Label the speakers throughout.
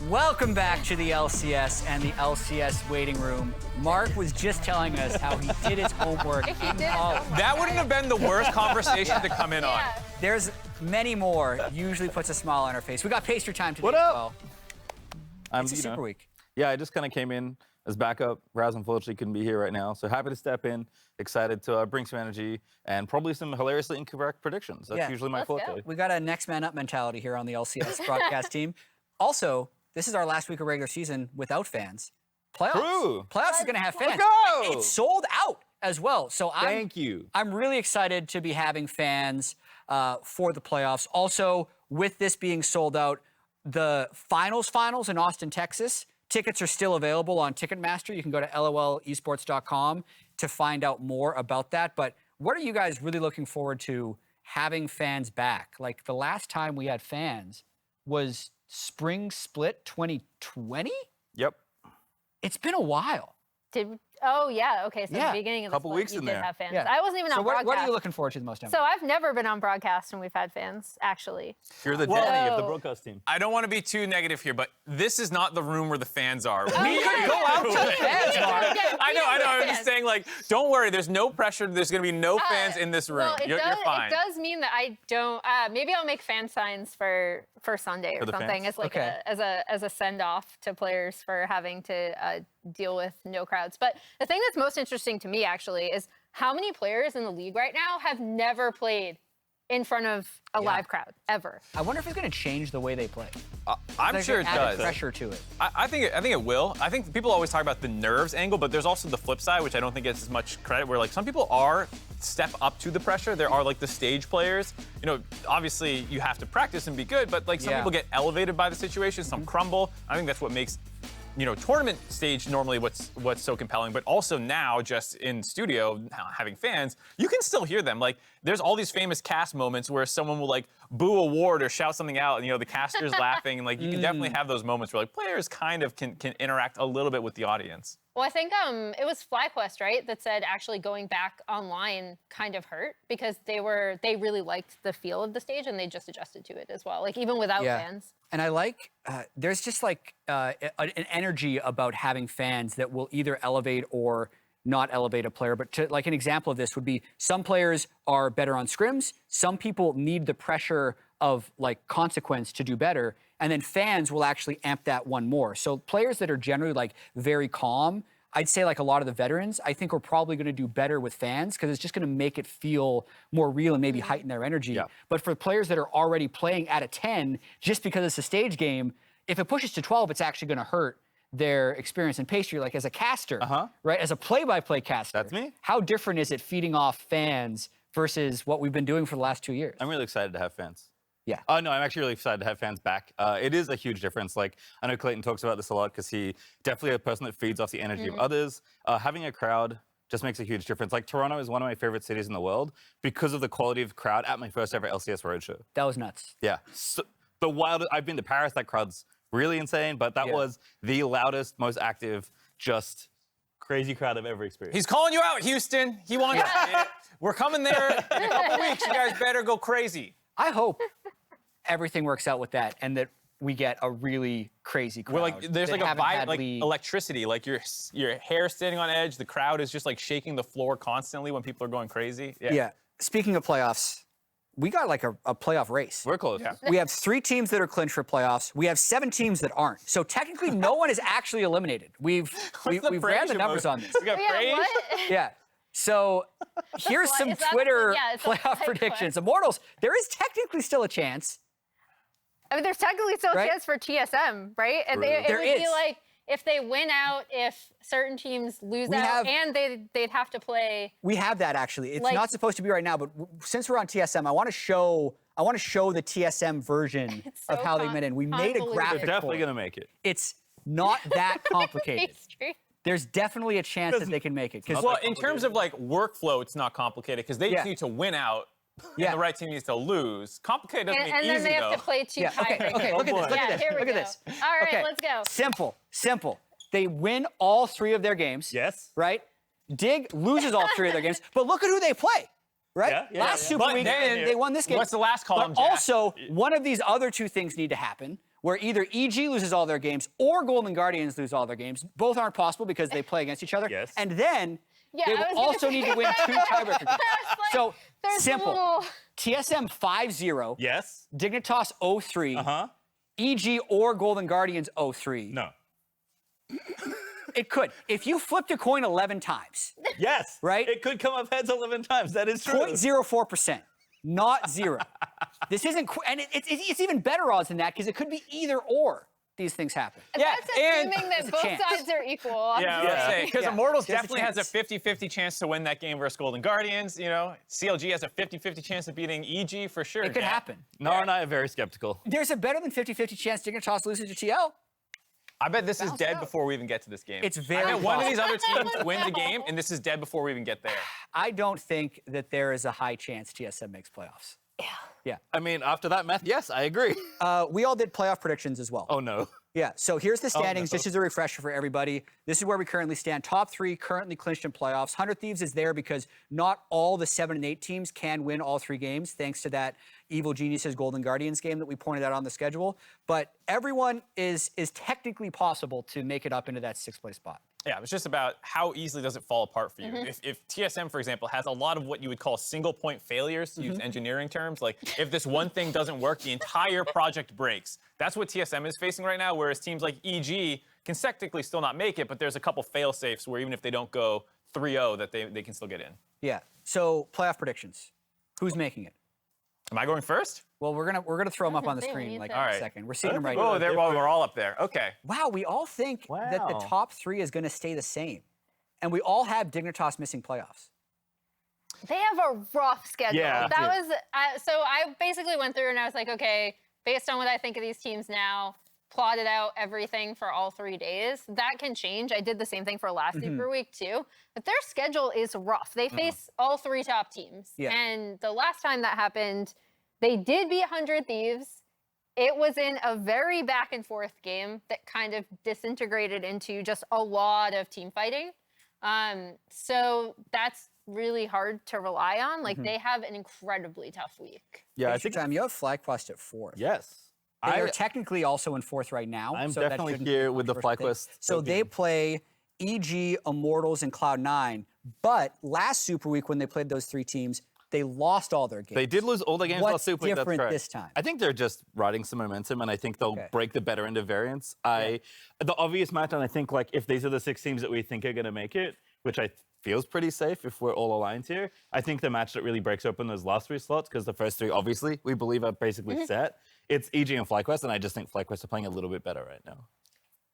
Speaker 1: Welcome back to the LCS and the LCS waiting room. Mark was just telling us how he did his homework in college.
Speaker 2: That wouldn't have been the worst conversation to come in on.
Speaker 1: There's many more. Usually puts a smile on our face. We got pastry time today
Speaker 3: What
Speaker 1: as
Speaker 3: up?
Speaker 1: well. It's a super week.
Speaker 3: Yeah, I just kind of came in as backup. Raz unfortunately couldn't be here right now, so happy to step in. Excited to bring some energy and probably some hilariously incorrect predictions. That's usually my forte.
Speaker 1: We got a next man up mentality here on the LCS broadcast team. Also, this is our last week of regular season without fans. Playoffs.
Speaker 3: True.
Speaker 1: Playoffs is going to have fans.
Speaker 3: Let's go.
Speaker 1: It's sold out as well. So
Speaker 3: Thank you.
Speaker 1: I'm really excited to be having fans for the playoffs. Also, with this being sold out, the finals in Austin, Texas, tickets are still available on Ticketmaster. You can go to lolesports.com to find out more about that. But what are you guys really looking forward to having fans back? Like the last time we had fans was Spring Split 2020?
Speaker 3: Yep.
Speaker 1: It's been a while.
Speaker 4: Oh, yeah. Okay, so
Speaker 1: Yeah.
Speaker 4: the beginning of the
Speaker 3: Couple
Speaker 4: split,
Speaker 3: weeks
Speaker 4: you
Speaker 3: in
Speaker 4: did
Speaker 3: there.
Speaker 4: have fans.
Speaker 1: Yeah.
Speaker 4: I wasn't even on broadcast.
Speaker 1: What are you looking forward to the most, Emma?
Speaker 4: So I've never been on broadcast and we've had fans, actually.
Speaker 3: You're the Danny of the broadcast team.
Speaker 2: I don't want to be too negative here, but this is not the room where the fans are.
Speaker 1: We could go out to the fans, Mark.
Speaker 2: I know. I'm just saying, like, don't worry. There's no pressure. There's going to be no fans in this room.
Speaker 4: Well,
Speaker 2: You're fine.
Speaker 4: It does mean that I don't. Maybe I'll make fan signs for Sunday or
Speaker 3: the
Speaker 4: something
Speaker 3: fans?
Speaker 4: as like as a send off to players for having to deal with no crowds. But the thing that's most interesting to me actually is how many players in the league right now have never played in front of a live crowd ever.
Speaker 1: I wonder if it's going to change the way they play.
Speaker 2: I'm sure it does.
Speaker 1: Pressure to it.
Speaker 2: I think it will. I think people always talk about the nerves angle, but there's also the flip side, which I don't think gets as much credit, where like some people are step up to the pressure. There are like the stage players. You know, obviously you have to practice and be good, but like some people get elevated by the situation, some crumble. I think that's what makes, you know, tournament stage normally what's so compelling, but also now just in studio having fans, you can still hear them. Like there's all these famous cast moments where someone will like boo a ward or shout something out, and you know the caster's laughing, and like you can definitely have those moments where like players kind of can interact a little bit with the audience.
Speaker 4: Well, I think it was FlyQuest, right, that said actually going back online kind of hurt because they really liked the feel of the stage and they just adjusted to it as well, like even without fans.
Speaker 1: And I like, there's just like an energy about having fans that will either elevate or not elevate a player. But to, like an example of this would be some players are better on scrims. Some people need the pressure of like consequence to do better. And then fans will actually amp that one more. So players that are generally like very calm, I'd say like a lot of the veterans, I think are probably going to do better with fans because it's just going to make it feel more real and maybe heighten their energy. Yeah. But for players that are already playing at a 10, just because it's a stage game, if it pushes to 12, it's actually going to hurt their experience in pastry. Like as a caster, right? As a play-by-play caster.
Speaker 3: That's me.
Speaker 1: How different is it feeding off fans versus what we've been doing for the last 2 years?
Speaker 3: I'm really excited to have fans.
Speaker 1: Yeah.
Speaker 3: No, I'm actually really excited to have fans back. It is a huge difference. Like, I know Clayton talks about this a lot because he definitely a person that feeds off the energy of others. Having a crowd just makes a huge difference. Like, Toronto is one of my favorite cities in the world because of the quality of crowd at my first ever LCS roadshow.
Speaker 1: That was nuts.
Speaker 3: Yeah. So, the wildest, I've been to Paris, that crowd's really insane, but that was the loudest, most active, just crazy crowd I've ever experienced.
Speaker 2: He's calling you out, Houston. He wants it. We're coming there in a couple weeks. You guys better go crazy.
Speaker 1: I hope everything works out with that and that we get a really crazy crowd.
Speaker 2: Well, like there's like a vibe, like electricity, like your hair standing on edge. The crowd is just like shaking the floor constantly when people are going crazy.
Speaker 1: Yeah. Speaking of playoffs, we got like a playoff race.
Speaker 3: We're close.
Speaker 2: Yeah.
Speaker 1: We have 3 teams that are clinched for playoffs. We have 7 teams that aren't. So technically, no one is actually eliminated. We've ran the numbers on this.
Speaker 2: We got praise.
Speaker 1: Yeah. So here's some Twitter playoff predictions. Immortals, there is technically still a chance.
Speaker 4: I mean, there's technically still a chance for TSM, right? And it would be like if they win out, if certain teams lose out, and they'd have to play. We have that actually. It's like, not supposed to be right now, but since we're on TSM, I want to show the TSM version of how they met in. We made a graphic.
Speaker 3: They're definitely gonna make it.
Speaker 1: It's not that complicated. There's definitely a chance that they can make it.
Speaker 2: Well, in terms of like workflow, it's not complicated because they just need to win out. And the right team needs to lose. Complicated doesn't mean easy,
Speaker 4: and then they have
Speaker 2: though.
Speaker 4: to play 2 tiebreakers.
Speaker 1: Okay, look at this. Look at this.
Speaker 4: All right, let's go.
Speaker 1: Simple. They win all 3 of their games.
Speaker 3: Yes.
Speaker 1: Right? Dig loses all 3 of their games. But look at who they play. Right? Last Super Week, they won this game.
Speaker 2: What's the last column,
Speaker 1: But also, one of these other 2 things need to happen. where either EG loses all their games or Golden Guardians lose all their games. Both aren't possible because they play against each other.
Speaker 3: Yes.
Speaker 1: And then they will also need to win 2 tiebreaker games. So simple. TSM 5-0.
Speaker 3: Yes.
Speaker 1: Dignitas 0-3. EG or Golden Guardians 0-3.
Speaker 3: No.
Speaker 1: It could. If you flipped a coin 11 times.
Speaker 3: Yes.
Speaker 1: Right?
Speaker 3: It could come up heads 11 times. That is true.
Speaker 1: 0.04%. Not 0. This isn't, and it's even better odds than that because it could be either or these things happen.
Speaker 4: That's assuming that both sides are equal.
Speaker 2: Yeah, because Immortals definitely has a 50-50 chance to win that game versus Golden Guardians. You know, CLG has a 50-50 chance of beating EG for sure.
Speaker 1: It could happen.
Speaker 3: Gnar and I are very skeptical.
Speaker 1: There's a better than 50-50 chance Dignitas loses to TL.
Speaker 2: I bet this is dead before we even get to this game.
Speaker 1: It's very
Speaker 2: I bet one of these other teams wins a game, and this is dead before we even get there.
Speaker 1: I don't think that there is a high chance TSM makes playoffs. Yeah.
Speaker 3: I mean, after that math, yes, I agree.
Speaker 1: We all did playoff predictions as well.
Speaker 3: Oh, no.
Speaker 1: Yeah, so here's the standings, just as a refresher for everybody. This is where we currently stand. Top 3 currently clinched in playoffs. 100 Thieves is there because not all the 7 and 8 teams can win all 3 games, thanks to that Evil Geniuses Golden Guardians game that we pointed out on the schedule. But everyone is technically possible to make it up into that 6th place spot.
Speaker 2: Yeah, it's just about how easily does it fall apart for you. If TSM, for example, has a lot of what you would call single point failures, to use engineering terms, like if this one thing doesn't work, the entire project breaks. That's what TSM is facing right now, whereas teams like EG can technically still not make it, but there's a couple fail-safes where even if they don't go 3-0, that they can still get in.
Speaker 1: Yeah, so playoff predictions. Who's making it?
Speaker 2: Am I going first?
Speaker 1: Well, we're gonna throw them up on the screen like in a second. We're seeing them right now.
Speaker 2: Oh, we're all up there. Okay.
Speaker 1: Wow, we all think that the top 3 is gonna stay the same, and we all have Dignitas missing playoffs.
Speaker 4: They have a rough schedule.
Speaker 3: Yeah.
Speaker 4: So I basically went through and I was like, okay, based on what I think of these teams now, plotted out everything for all 3 days. That can change. I did the same thing for last Super Week too. But their schedule is rough. They face all 3 top teams.
Speaker 1: Yeah.
Speaker 4: And the last time that happened, they did beat 100 Thieves. It was in a very back and forth game that kind of disintegrated into just a lot of team fighting. So that's really hard to rely on. Like they have an incredibly tough week.
Speaker 3: Yeah,
Speaker 1: I think you have FlyQuest at 4th.
Speaker 3: Yes.
Speaker 1: They're technically also in 4th right now.
Speaker 3: I'm
Speaker 1: so
Speaker 3: definitely here with the FlyQuest.
Speaker 1: So they play EG, Immortals, and Cloud9. But last Super Week, when they played those 3 temes, they lost all their games.
Speaker 3: They did lose all their games last Super Week.
Speaker 1: What's different
Speaker 3: that's correct.
Speaker 1: this time?
Speaker 3: I think they're just riding some momentum, and I think they'll break the better end of variance. The obvious match, and I think like if these are the 6 teams that we think are going to make it, which I feels pretty safe if we're all aligned here, I think the match that really breaks open those last 3 slots, because the first 3, obviously, we believe are basically set. It's EG and FlyQuest, and I just think FlyQuest are playing a little bit better right now.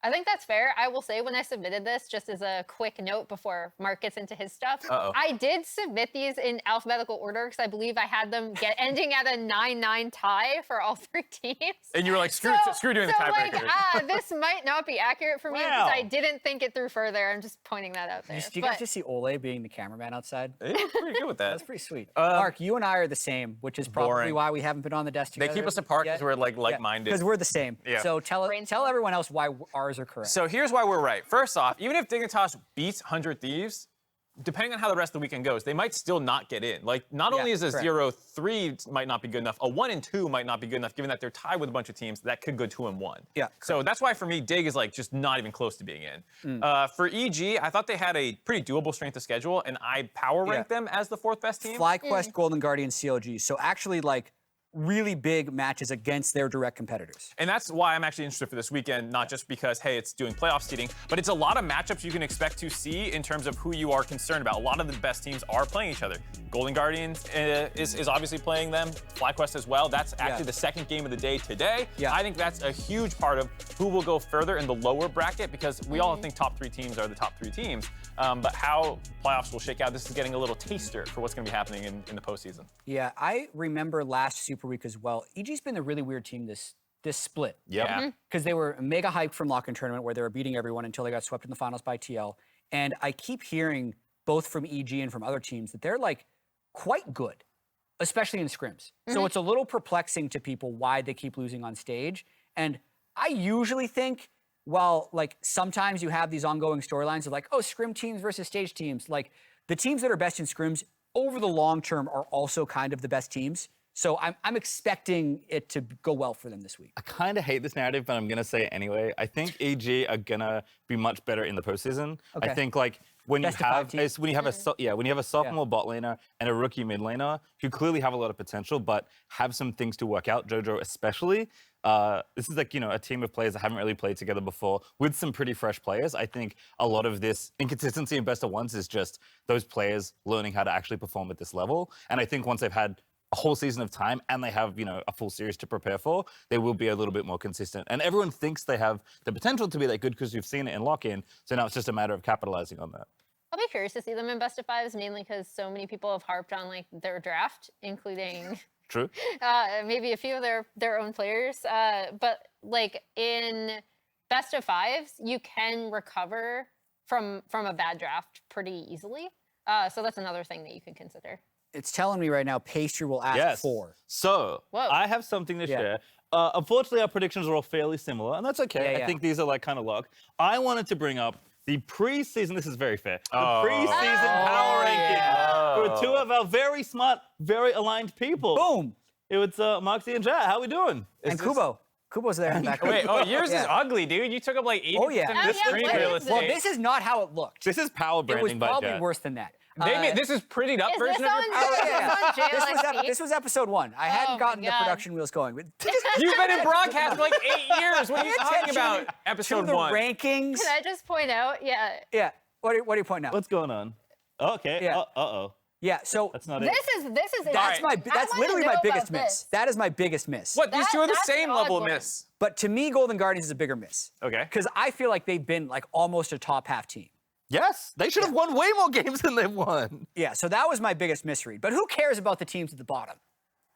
Speaker 4: I think that's fair. I will say when I submitted this, just as a quick note before Mark gets into his stuff, I did submit these in alphabetical order because I believe I had them ending at a 9-9 tie for all 3 teams.
Speaker 2: And you were like, screw doing the tiebreaker.
Speaker 4: Like, this might not be accurate for me because I didn't think it through further. I'm just pointing that out there.
Speaker 1: Do you guys just see Olleh being the cameraman outside?
Speaker 2: He's pretty good with that.
Speaker 1: That's pretty sweet. Mark, you and I are the same, which is probably why we haven't been on the desk together.
Speaker 2: They keep us apart because we're like-minded.
Speaker 1: Because we're the same.
Speaker 2: Yeah.
Speaker 1: So tell everyone else why ours are correct.
Speaker 2: So here's why we're right. First off, even if Dignitas beats 100 Thieves, depending on how the rest of the weekend goes, they might still not get in. Like, not only is a 0-3 might not be good enough, a 1-2 might not be good enough, given that they're tied with a bunch of teams that could go 2-1.
Speaker 1: Yeah.
Speaker 2: So that's why, for me, Dig is, like, just not even close to being in. For EG, I thought they had a pretty doable strength of schedule, and I power ranked them as the 4th best team.
Speaker 1: FlyQuest, Golden Guardian, CLG. So actually, like, really big matches against their direct competitors.
Speaker 2: And that's why I'm actually interested for this weekend, not just because, hey, it's doing playoff seeding, but it's a lot of matchups you can expect to see in terms of who you are concerned about. A lot of the best teams are playing each other. Golden Guardians is obviously playing them. FlyQuest as well. That's actually the 2nd game of the day today. I think that's a huge part of who will go further in the lower bracket because we all think top 3 teams are the top 3 teams. But how playoffs will shake out, this is getting a little taster for what's going to be happening in the postseason.
Speaker 1: Yeah, I remember last Super Week as well. EG's been a really weird team this split.
Speaker 2: Yeah.
Speaker 1: Because they were mega hyped from Lock-In Tournament where they were beating everyone until they got swept in the finals by TL. And I keep hearing, both from EG and from other teams, that they're like quite good, especially in scrims. So it's a little perplexing to people why they keep losing on stage. And I usually think, well, like sometimes you have these ongoing storylines of like, oh, scrim teams versus stage teams. Like the teams that are best in scrims over the long term are also kind of the best teams. So I'm expecting it to go well for them this week.
Speaker 3: I kind of hate this narrative, but I'm gonna say it anyway. I think EG are gonna be much better in the postseason.
Speaker 1: Okay.
Speaker 3: I think like when you have a sophomore bot laner and a rookie mid laner who clearly have a lot of potential, but have some things to work out. JoJo especially. This is like, a team of players that haven't really played together before with some pretty fresh players. I think a lot of this inconsistency in best of ones is just those players learning how to actually perform at this level. And I think once they've had a whole season of time and they have, a full series to prepare for, they will be a little bit more consistent. And everyone thinks they have the potential to be that good because we've seen it in lock-in. So now it's just a matter of capitalizing on that.
Speaker 4: I'll be curious to see them in best of fives, mainly because so many people have harped on like their draft, including
Speaker 3: True.
Speaker 4: Maybe a few of their own players. But like in best of fives, you can recover from a bad draft pretty easily. So that's another thing that you can consider.
Speaker 1: It's telling me right now Pastry will ask for.
Speaker 3: So I have something to share. Unfortunately, our predictions are all fairly similar, and that's okay. I think these are like kind of locked. I wanted to bring up the preseason. This is very fair. The preseason power ranking for two of our very smart, very aligned people.
Speaker 1: Boom.
Speaker 3: It was Moxie and Jat. How we doing?
Speaker 1: And Kubo. Kubo's there in the back.
Speaker 2: Wait, yours is ugly, dude. You took up like 80% of the screen real estate.
Speaker 1: Well, this is not how it looked.
Speaker 3: This is power branding by Jat.
Speaker 1: It was probably worse than that.
Speaker 2: Maybe this is prettied up version of your
Speaker 1: This was episode 1. I hadn't gotten the production wheels going.
Speaker 2: You've been in broadcast for like 8 years. What are you talking about? Episode 1.
Speaker 1: The rankings.
Speaker 4: Can I just point out?
Speaker 1: Yeah. What are you pointing out?
Speaker 3: What's going on? Okay.
Speaker 1: Yeah.
Speaker 3: Uh-oh.
Speaker 1: Yeah, so
Speaker 3: that's not it.
Speaker 1: That's literally my biggest miss. That is my biggest miss.
Speaker 2: What? These two are the same level of miss.
Speaker 1: But to me, Golden Guardians is a bigger miss.
Speaker 2: Okay.
Speaker 1: Because I feel like they've been like almost a top half team.
Speaker 3: Yes, they should have won way more games than they've won.
Speaker 1: Yeah, so that was my biggest misread. But who cares about the teams at the bottom?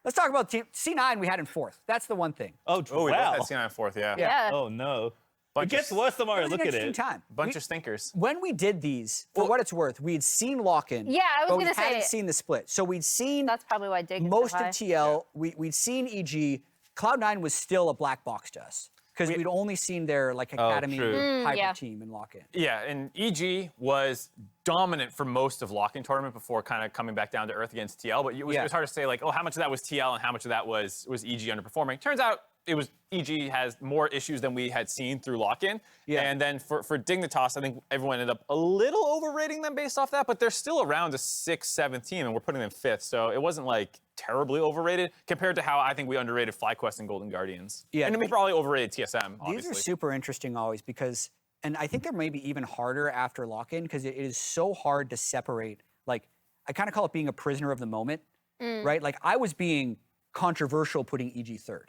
Speaker 1: Let's talk about team C9 we had in 4th. That's the one thing.
Speaker 3: Oh,
Speaker 2: we
Speaker 3: wow.
Speaker 2: both had C9 4th,
Speaker 4: yeah.
Speaker 3: Oh, no. It gets worse the more I look at it.
Speaker 2: Bunch of stinkers.
Speaker 1: When we did these, for what it's worth, we had seen lock-in.
Speaker 4: Yeah, I was going to say.
Speaker 1: We hadn't seen the split. So we'd seen.
Speaker 4: That's probably why I dig
Speaker 1: most of TL. We'd seen EG. Cloud9 was still a black box to us because we'd only seen their like academy hybrid team in lock-in.
Speaker 2: Yeah, and EG was dominant for most of lock-in tournament before kind of coming back down to earth against TL. But it was hard to say like, how much of that was TL and how much of that was EG underperforming. Turns out it was EG has more issues than we had seen through lock-in. Yeah. And then for Dignitas, I think everyone ended up a little overrating them based off that, but they're still around a 6th, 7th team, and we're putting them 5th. So it wasn't like terribly overrated compared to how I think we underrated FlyQuest and Golden Guardians. Yeah. And we probably overrated TSM, obviously.
Speaker 1: These are super interesting always because, and I think they're maybe even harder after lock-in because it is so hard to separate, like, I kind of call it being a prisoner of the moment, right? Like, I was being controversial putting EG 3rd.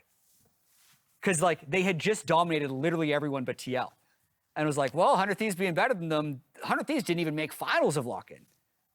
Speaker 1: Because, like, they had just dominated literally everyone but TL. And it was like, well, 100 Thieves being better than them, 100 Thieves didn't even make finals of lock-in,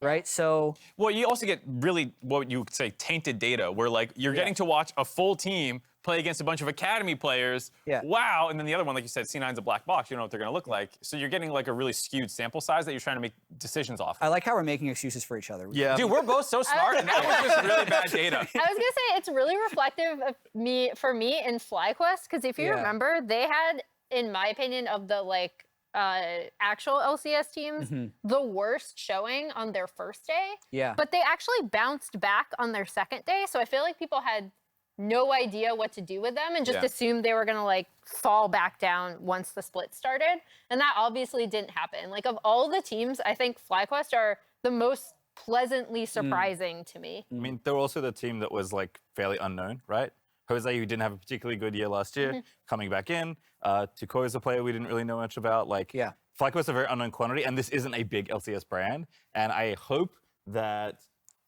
Speaker 1: right? So...
Speaker 2: Well, you also get really, what you could say, tainted data, where, like, you're getting to watch a full team play against a bunch of academy players. Yeah. Wow. And then the other one, like you said, C9's a black box. You don't know what they're going to look like. So you're getting, like, a really skewed sample size that you're trying to make decisions off.
Speaker 1: I like how we're making excuses for each other.
Speaker 3: Yeah.
Speaker 2: Dude, we're both so smart, and that was just really bad data.
Speaker 4: I was going to say, it's really reflective of for me in FlyQuest, because if you remember, they had, in my opinion, of the, like, actual LCS teams, the worst showing on their first day. Yeah. But they actually bounced back on their second day, so I feel like people had no idea what to do with them and just assumed they were gonna like fall back down once the split started. And that obviously didn't happen. Like of all the teams, I think FlyQuest are the most pleasantly surprising to me.
Speaker 3: I mean, they're also the team that was like fairly unknown, right? Jose, who didn't have a particularly good year last year, coming back in. Tuko is a player we didn't really know much about. Like, FlyQuest is a very unknown quantity, and this isn't a big LCS brand. And I hope that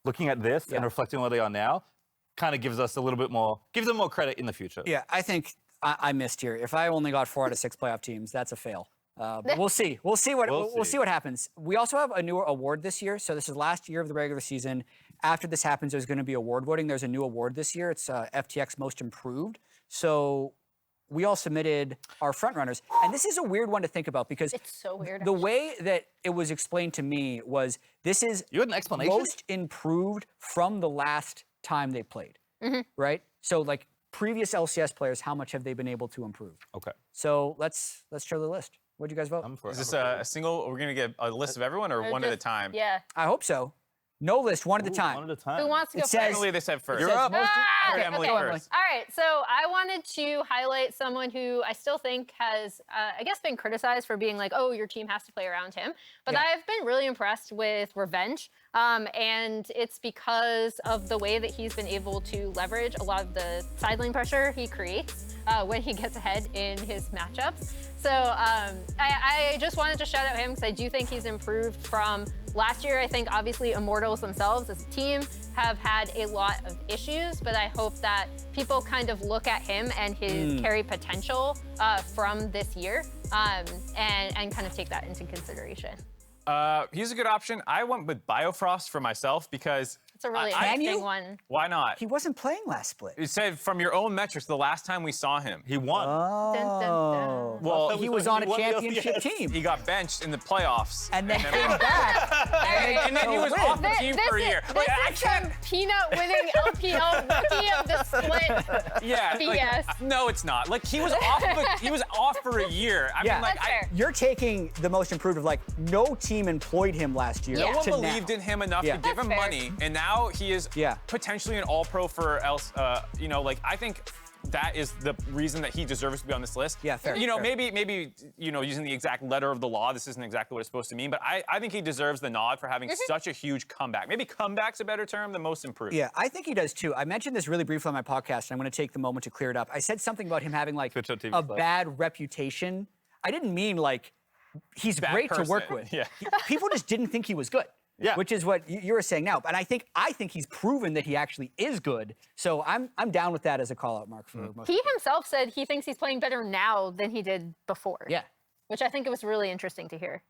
Speaker 3: looking at this and reflecting on where they are now, kind of gives us a little bit more, gives them more credit in the future.
Speaker 1: Yeah, I think I missed here. If I only got 4 out of 6 playoff teams, that's a fail. But we'll see. We'll see what happens. We also have a new award this year. So this is last year of the regular season. After this happens, there's going to be award voting. There's a new award this year. It's FTX Most Improved. So we all submitted our frontrunners. And this is a weird one to think about because
Speaker 4: it's so weird.
Speaker 1: The way that it was explained to me was this is
Speaker 3: you had an explanation?
Speaker 1: Most improved from the last time they played, right? So like previous LCS players, how much have they been able to improve? Okay. So let's show the list. What do you guys vote?
Speaker 2: Is this a single? We're gonna get a list of everyone or one at a time?
Speaker 4: Yeah.
Speaker 1: I hope so. No list, one at a time.
Speaker 3: One at a time.
Speaker 4: Who wants to go first?
Speaker 2: Emily, they said first.
Speaker 3: You're up.
Speaker 2: Okay, Emily
Speaker 4: okay.
Speaker 2: first.
Speaker 4: All right, so I wanted to highlight someone who I still think has, I guess, been criticized for being like, oh, your team has to play around him. But I've been really impressed with Revenge. And it's because of the way that he's been able to leverage a lot of the side lane pressure he creates when he gets ahead in his matchups. So I just wanted to shout out him because I do think he's improved from last year. I think obviously Immortals themselves as a team have had a lot of issues, but I hope that people kind of look at him and his carry potential from this year and kind of take that into consideration.
Speaker 2: He's a good option. I went with Biofrost for myself because
Speaker 4: It's a really interesting one.
Speaker 2: Why not?
Speaker 1: He wasn't playing last split.
Speaker 2: You said from your own metrics, the last time we saw him,
Speaker 3: He won.
Speaker 4: Dun, dun, dun.
Speaker 2: well,
Speaker 1: He was on a
Speaker 3: won the
Speaker 1: championship
Speaker 3: LCS.
Speaker 1: team.
Speaker 2: he got benched in the playoffs.
Speaker 1: And then came back.
Speaker 2: And then he was off the team for a year.
Speaker 4: This is some peanut winning LPL rookie of the split.
Speaker 2: Yeah.
Speaker 4: BS.
Speaker 2: Like, no, it's not. Like he was off for a year. I mean, like
Speaker 4: That's fair.
Speaker 1: You're taking the most improved of like, no team employed him last year.
Speaker 4: Yeah.
Speaker 2: no one
Speaker 1: to
Speaker 2: believed
Speaker 1: now.
Speaker 2: in him enough to give
Speaker 4: That's
Speaker 2: him
Speaker 4: fair.
Speaker 2: money, and now he is potentially an all-pro for you know, like I think that is the reason that he deserves to be on this list.
Speaker 1: Yeah, fair.
Speaker 2: You know,
Speaker 1: fair.
Speaker 2: maybe you know, using the exact letter of the law, this isn't exactly what it's supposed to mean, but I think he deserves the nod for having such a huge comeback. Maybe comeback's a better term than most improved.
Speaker 1: Yeah, I think he does too. I mentioned this really briefly on my podcast, and I'm going to take the moment to clear it up. I said something about him having like
Speaker 3: Twitch.tv
Speaker 1: a
Speaker 3: slash.
Speaker 1: bad reputation. I didn't mean like he's
Speaker 2: Bad
Speaker 1: great to work
Speaker 2: person.
Speaker 1: with.
Speaker 2: Yeah.
Speaker 1: People just didn't think he was good.
Speaker 3: Yeah.
Speaker 1: Which is what you were saying now. And I think he's proven that he actually is good. So I'm down with that as a call out mark for most.
Speaker 4: He himself said he thinks he's playing better now than he did before.
Speaker 1: Yeah.
Speaker 4: Which I think it was really interesting to hear.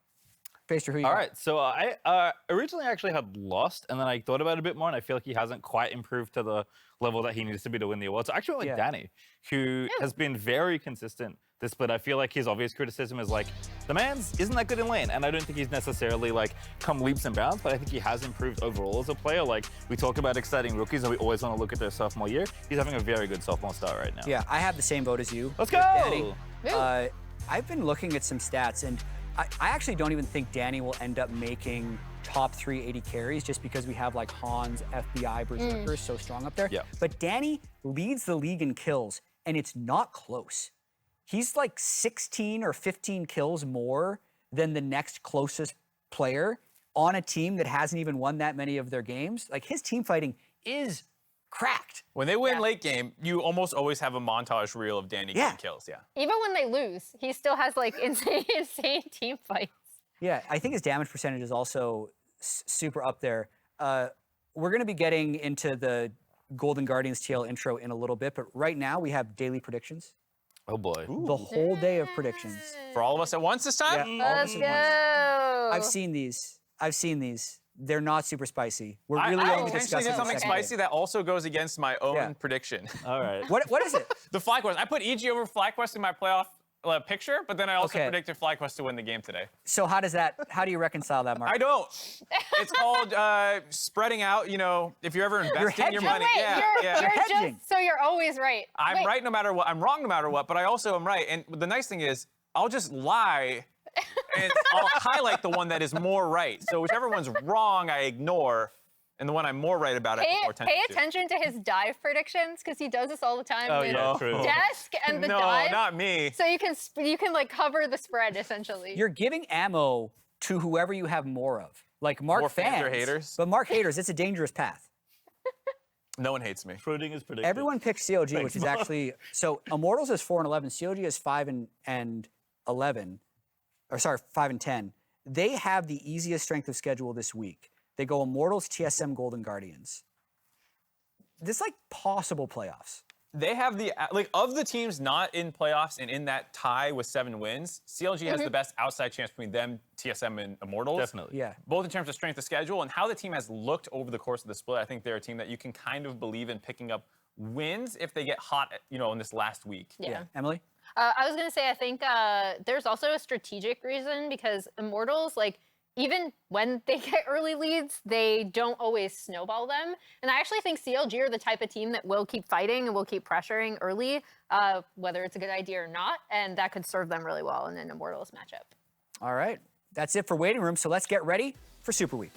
Speaker 1: Phaser, who you
Speaker 3: All
Speaker 1: got?
Speaker 3: right, so I originally actually had Lost, and then I thought about it a bit more, and I feel like he hasn't quite improved to the level that he needs to be to win the award. So I actually went with Danny, who has been very consistent this split. I feel like his obvious criticism is like, the man's isn't that good in lane, and I don't think he's necessarily like come leaps and bounds, but I think he has improved overall as a player. Like, we talk about exciting rookies, and we always want to look at their sophomore year. He's having a very good sophomore start right now.
Speaker 1: Yeah, I have the same vote as you.
Speaker 3: Let's
Speaker 1: with
Speaker 3: go!
Speaker 1: Danny. I've been looking at some stats, and I actually don't even think Danny will end up making top 3 AD carries just because we have like Hans, FBI, Berserker so strong up there.
Speaker 3: Yeah.
Speaker 1: But Danny leads the league in kills, and it's not close. He's like 16 or 15 kills more than the next closest player on a team that hasn't even won that many of their games. Like, his team fighting is cracked.
Speaker 2: When they win late game, you almost always have a montage reel of Danny getting kills. Yeah.
Speaker 4: Even when they lose, he still has like insane team fights.
Speaker 1: Yeah, I think his damage percentage is also super up there. We're going to be getting into the Golden Guardians TL intro in a little bit, but right now we have daily predictions.
Speaker 3: Oh boy.
Speaker 1: The whole day of predictions.
Speaker 2: For all of us at once this time?
Speaker 1: Yeah, all of
Speaker 4: Let's
Speaker 1: us
Speaker 4: go.
Speaker 1: at once. I've seen these. They're not super spicy. We're really
Speaker 2: I
Speaker 1: only
Speaker 2: intentionally
Speaker 1: discussing
Speaker 2: did
Speaker 1: the
Speaker 2: something
Speaker 1: second
Speaker 2: spicy
Speaker 1: day.
Speaker 2: that also goes against my own
Speaker 1: Yeah.
Speaker 2: prediction.
Speaker 3: All right.
Speaker 1: What is it?
Speaker 2: The FlyQuest. I put EG over FlyQuest in my playoff picture, but then I also
Speaker 1: Okay.
Speaker 2: predicted FlyQuest to win the game today.
Speaker 1: So how do you reconcile that, Mark?
Speaker 2: I don't. It's called spreading out. You know, if you're ever investing your
Speaker 1: hedging.
Speaker 2: money,
Speaker 4: Wait,
Speaker 2: yeah.
Speaker 4: you're
Speaker 1: hedging.
Speaker 4: just so you're always right.
Speaker 2: I'm
Speaker 4: Wait,
Speaker 2: right no matter what. I'm wrong no matter what, but I also am right. And the nice thing is, I'll just lie, and I'll highlight the one that is more right. So whichever one's wrong, I ignore, and the one I'm more right about, I pay more attention
Speaker 4: Pay attention to his dive predictions because he does this all the time
Speaker 3: Oh,
Speaker 4: with
Speaker 3: yeah, true.
Speaker 4: desk and the
Speaker 2: No,
Speaker 4: dive.
Speaker 2: not me.
Speaker 4: So you can like cover the spread essentially.
Speaker 1: You're giving ammo to whoever you have more of. Like Mark
Speaker 2: More fans or haters?
Speaker 1: But Mark haters, it's a dangerous path.
Speaker 2: No one hates me.
Speaker 3: Schrodinger's prediction.
Speaker 1: Everyone picks COG, which is actually so Immortals is 4-11, COG is 5-11, or sorry, 5-10. They have the easiest strength of schedule this week. They go Immortals, TSM, Golden Guardians. This like possible playoffs.
Speaker 2: They have the, like, of the teams not in playoffs and in that tie with 7 wins, CLG has the best outside chance between them, TSM, and Immortals.
Speaker 3: Definitely.
Speaker 1: Yeah.
Speaker 2: Both in terms of strength of schedule and how the team has looked over the course of the split. I think they're a team that you can kind of believe in picking up wins if they get hot, you know, in this last week.
Speaker 4: Yeah.
Speaker 1: Emily?
Speaker 4: I was gonna say I think there's also a strategic reason because Immortals, like, even when they get early leads, they don't always snowball them. And I actually think CLG are the type of team that will keep fighting and will keep pressuring early, whether it's a good idea or not. And that could serve them really well in an Immortals matchup.
Speaker 1: All right. That's it for Waiting Room, so let's get ready for Super Week.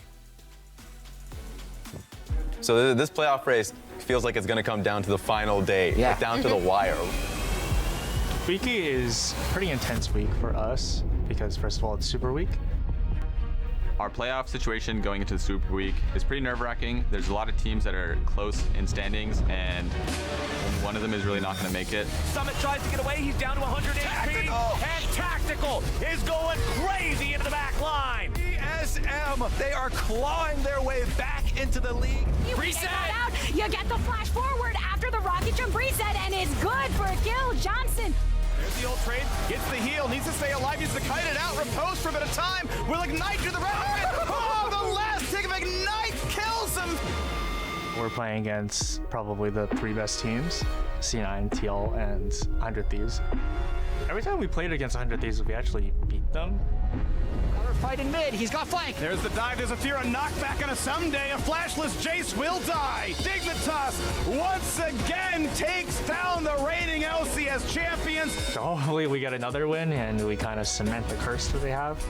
Speaker 5: So this playoff race feels like it's going to come down to the final day, like down to the wire.
Speaker 6: Weeky is a pretty intense week for us because, first of all, it's Super Week.
Speaker 7: Our playoff situation going into the Super Week is pretty nerve-wracking. There's a lot of teams that are close in standings, and only one of them is really not going to make it.
Speaker 8: Summit tries to get away. He's down to 100 HP. And Tactical is going crazy into the back line. ESM, they are clawing their way back into the league.
Speaker 9: Reset! Out. You get the flash forward after the rocket jump reset, and it's good for a kill. Johnson.
Speaker 8: There's the ult trade, gets the heal, needs to stay alive, needs to kite it out, repose for a bit of time. Will Ignite do the rest of it? Oh, the last tick of Ignite kills him!
Speaker 6: We're playing against probably the 3 best teams, C9, TL, and 100 Thieves. Every time we played against 100 Thieves, we actually beat them.
Speaker 1: Fight in mid, he's got flank.
Speaker 8: There's the dive, there's a fear of knockback, and someday a flashless Jace will die. Dignitas once again takes down the reigning LCS champions.
Speaker 6: So hopefully we get another win and we kind of cement the curse that they have.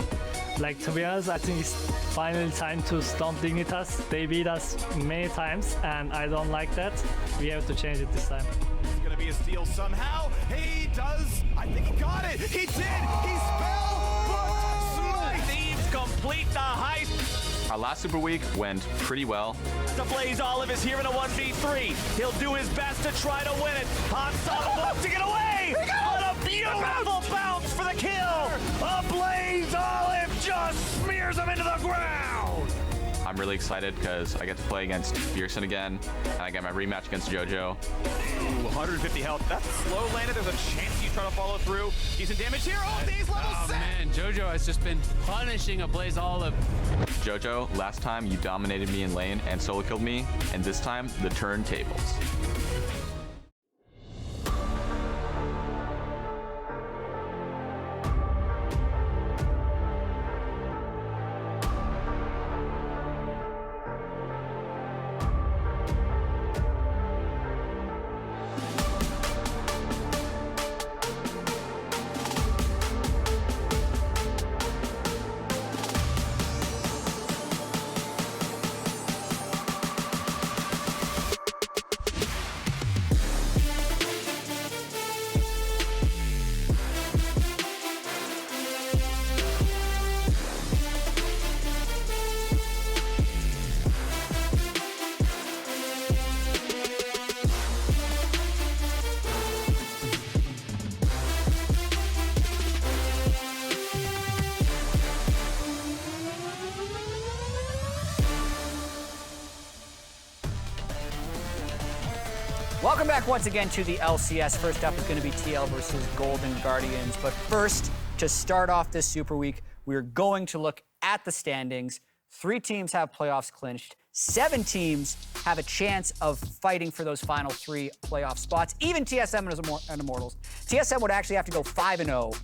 Speaker 10: Like, to be honest, I think it's finally time to stomp Dignitas. They beat us many times, and I don't like that. We have to change it this time.
Speaker 8: It's gonna be a steal somehow. He does, I think he got it. He did, he spell-booked Smite. Thieves complete the heist.
Speaker 7: Our last Super Week went pretty well.
Speaker 8: Ablazeolive is here in a 1v3. He'll do his best to try to win it. Unstoppable to get away! What a beautiful bounce for the kill! Ablazeolive just smears him into the ground!
Speaker 7: I'm really excited because I get to play against Bjergsen again, and I get my rematch against JoJo.
Speaker 8: Ooh, 150 health. That's slow landed. There's a chance you try to follow through. Decent damage here. Oh, these level 6.
Speaker 11: Man, JoJo has just been punishing Ablazeolive.
Speaker 7: JoJo, last time you dominated me in lane and solo killed me, and this time the turntables.
Speaker 1: Welcome back once again to the LCS. First up is going to be TL versus Golden Guardians. But first, to start off this Super Week, we're going to look at the standings. 3 teams have playoffs clinched. 7 teams have a chance of fighting for those final 3 playoff spots. Even TSM and Immortals. TSM would actually have to go 5-0.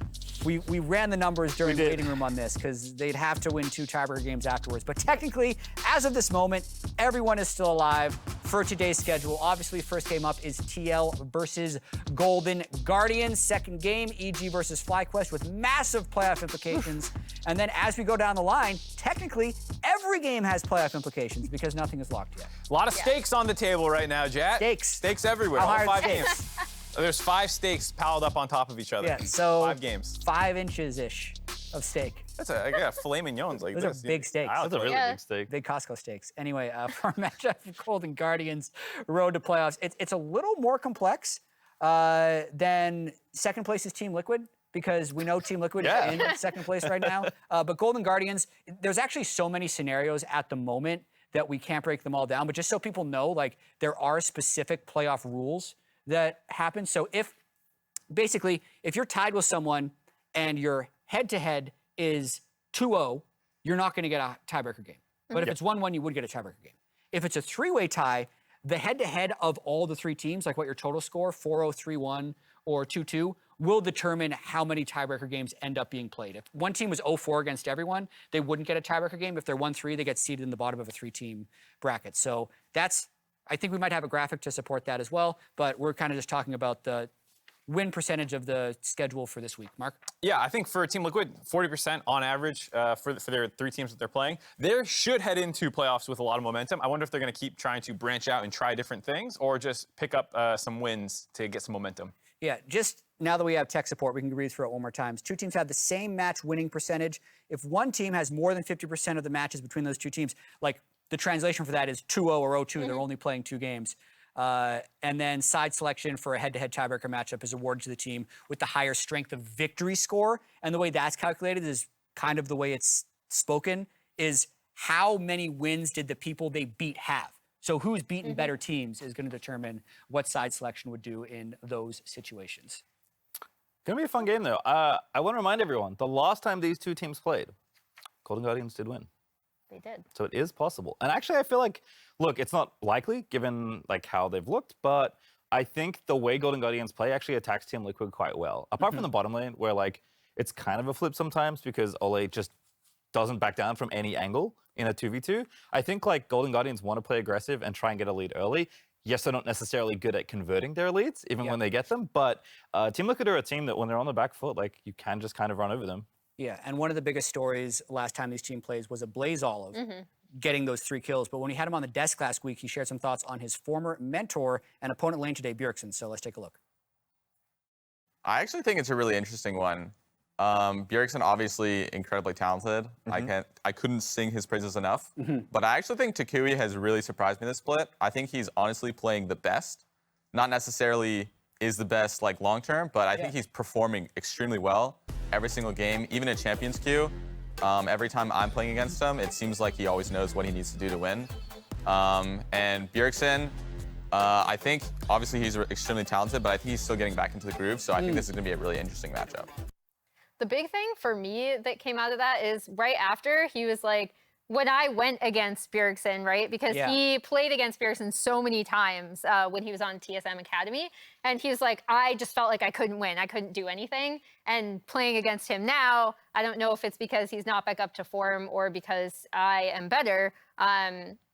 Speaker 1: We ran the numbers during the waiting room on this because they'd have to win 2 tiebreaker games afterwards. But technically, as of this moment, everyone is still alive for today's schedule. Obviously, first game up is TL versus Golden Guardians. Second game, EG versus FlyQuest with massive playoff implications. And then as we go down the line, technically, every game has playoff implications because nothing is locked yet.
Speaker 2: A lot of stakes on the table right now, Jat. Stakes everywhere. All 5 games. There's 5 stakes piled up on top of each other.
Speaker 1: Yeah, so
Speaker 2: 5 games.
Speaker 1: 5 inches-ish of steak.
Speaker 2: That's I got filet mignons like
Speaker 1: Those
Speaker 2: this.
Speaker 1: are big steaks.
Speaker 3: Wow, that's a really big steak.
Speaker 1: Big Costco steaks. Anyway, for our matchup of Golden Guardians, road to playoffs, it's a little more complex than second place is Team Liquid, because we know Team Liquid is in second place right now. But Golden Guardians, there's actually so many scenarios at the moment that we can't break them all down. But just so people know, like, there are specific playoff rules that happen. So if you're tied with someone and your head-to-head is 2-0, you're not going to get a tiebreaker game. But if it's 1-1, you would get a tiebreaker game. If it's a 3-way tie, the head-to-head of all the 3 teams, like what your total score, 4-0, 3-1, or 2-2, will determine how many tiebreaker games end up being played. If one team was 0-4 against everyone, they wouldn't get a tiebreaker game. If they're 1-3, they get seeded in the bottom of a 3-team bracket. So I think we might have a graphic to support that as well, but we're kind of just talking about the win percentage of the schedule for this week. Mark?
Speaker 2: Yeah, I think for Team Liquid, 40% on average for their 3 teams that they're playing. They should head into playoffs with a lot of momentum. I wonder if they're going to keep trying to branch out and try different things or just pick up some wins to get some momentum.
Speaker 1: Yeah, just now that we have tech support, we can read through it one more time. 2 teams have the same match winning percentage. If one team has more than 50% of the matches between those 2 teams, like the translation for that is 2-0 or 0-2, they're only playing 2 games. And then side selection for a head-to-head tiebreaker matchup is awarded to the team with the higher strength of victory score. And the way that's calculated is kind of the way it's spoken, is how many wins did the people they beat have? So who's beaten better teams is going to determine what side selection would do in those situations.
Speaker 3: Gonna be a fun game, though. I want to remind everyone, the last time these 2 teams played, Golden Guardians did win.
Speaker 4: They did.
Speaker 3: So it is possible. And actually, I feel like, look, it's not likely given like how they've looked, but I think the way Golden Guardians play actually attacks Team Liquid quite well. Apart from the bottom lane, where like it's kind of a flip sometimes because Olleh just doesn't back down from any angle in a 2v2. I think like Golden Guardians want to play aggressive and try and get a lead early. Yes, they're not necessarily good at converting their leads, even when they get them, but Team Liquid are a team that when they're on the back foot, like you can just kind of run over them.
Speaker 1: Yeah, and one of the biggest stories last time these team plays was Ablazeolive getting those 3 kills. But when he had him on the desk last week, he shared some thoughts on his former mentor and opponent lane today, Bjergsen. So let's take a look.
Speaker 7: I actually think it's a really interesting one. Bjergsen, obviously incredibly talented. I couldn't sing his praises enough. But I actually think Takui has really surprised me this split. I think he's honestly playing the best. Not necessarily is the best like long term, but I think he's performing extremely well every single game, even in Champions Queue. Every time I'm playing against him, it seems like he always knows what he needs to do to win. And Bjergsen, I think obviously he's extremely talented, but I think he's still getting back into the groove. So I think this is going to be a really interesting matchup.
Speaker 4: The big thing for me that came out of that is right after he was like, when I went against Bjergsen, right? Because he played against Bjergsen so many times when he was on TSM Academy. And he was like, I just felt like I couldn't win. I couldn't do anything. And playing against him now, I don't know if it's because he's not back up to form or because I am better.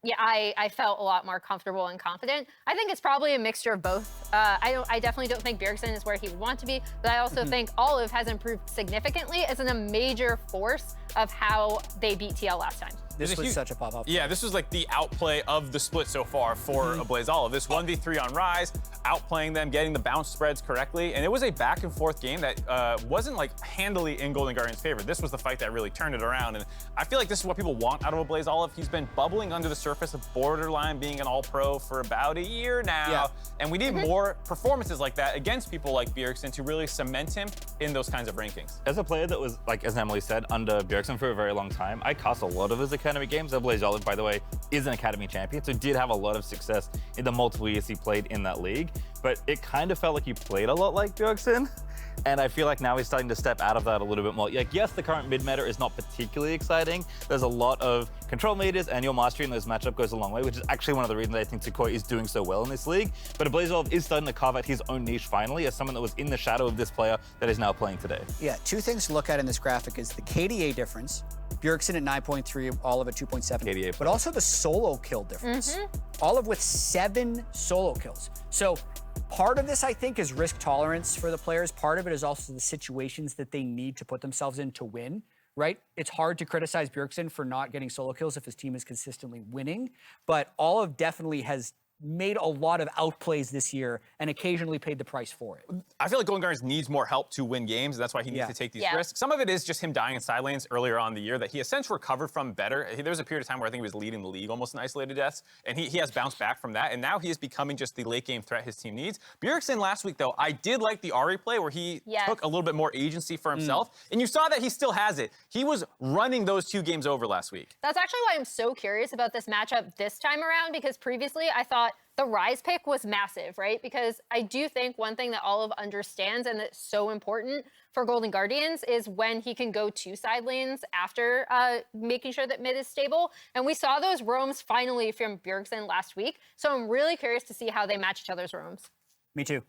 Speaker 4: Yeah, I felt a lot more comfortable and confident. I think it's probably a mixture of both. I definitely don't think Bjergsen is where he would want to be, but I also think Olleh has improved significantly as a major force of how they beat TL last time.
Speaker 1: This was such a pop-up.
Speaker 2: Yeah, this was like the outplay of the split so far for Ablazeolive. This 1v3 on Rise, outplaying them, getting the bounce spreads correctly, and it was a back and forth game that wasn't like handily in Golden Guardian's favor. This was the fight that really turned it around, and I feel like this is what people want out of Ablazeolive. He's been bubbling under the surface of borderline being an all-pro for about a year now, and we need more performances like that against people like Bjergsen to really cement him in those kinds of rankings.
Speaker 3: As a player that was, like as Emily said, under Bjergsen for a very long time, I cast a lot of his academy games. Ablazeolive, by the way, is an academy champion, so did have a lot of success in the multiple years he played in that league, but it kind of felt like he played a lot like Bjergsen. And I feel like now he's starting to step out of that a little bit more. Like, yes, the current mid-meta is not particularly exciting. There's a lot of control meters, and your mastery in those matchups goes a long way, which is actually one of the reasons I think Licorice is doing so well in this league. But Ablazeolive is starting to carve out his own niche finally as someone that was in the shadow of this player that is now playing today.
Speaker 1: Yeah, 2 things to look at in this graphic is the KDA difference. Bjergsen at 9.3, Olleh at 2.7. KDA. But also the solo kill difference. Olleh with 7 solo kills. So part of this, I think, is risk tolerance for the players. Part of it is also the situations that they need to put themselves in to win, right? It's hard to criticize Bjergsen for not getting solo kills if his team is consistently winning, but Olleh definitely has made a lot of outplays this year and occasionally paid the price for it.
Speaker 2: I feel like Golden Guardians needs more help to win games, and that's why he needs to take these risks. Some of it is just him dying in side lanes earlier on in the year that he essentially recovered from better. There was a period of time where I think he was leading the league almost in isolated deaths, and he has bounced back from that, and now he is becoming just the late game threat his team needs. Bjergsen last week, though, I did like the Ahri play where he took a little bit more agency for himself, and you saw that he still has it. He was running those 2 games over last week.
Speaker 4: That's actually why I'm so curious about this matchup this time around, because previously I thought the Rise pick was massive, right? Because I do think one thing that Olleh understands and that's so important for Golden Guardians is when he can go 2 side lanes after making sure that mid is stable. And we saw those roams finally from Bjergsen last week. So I'm really curious to see how they match each other's roams.
Speaker 1: Me too.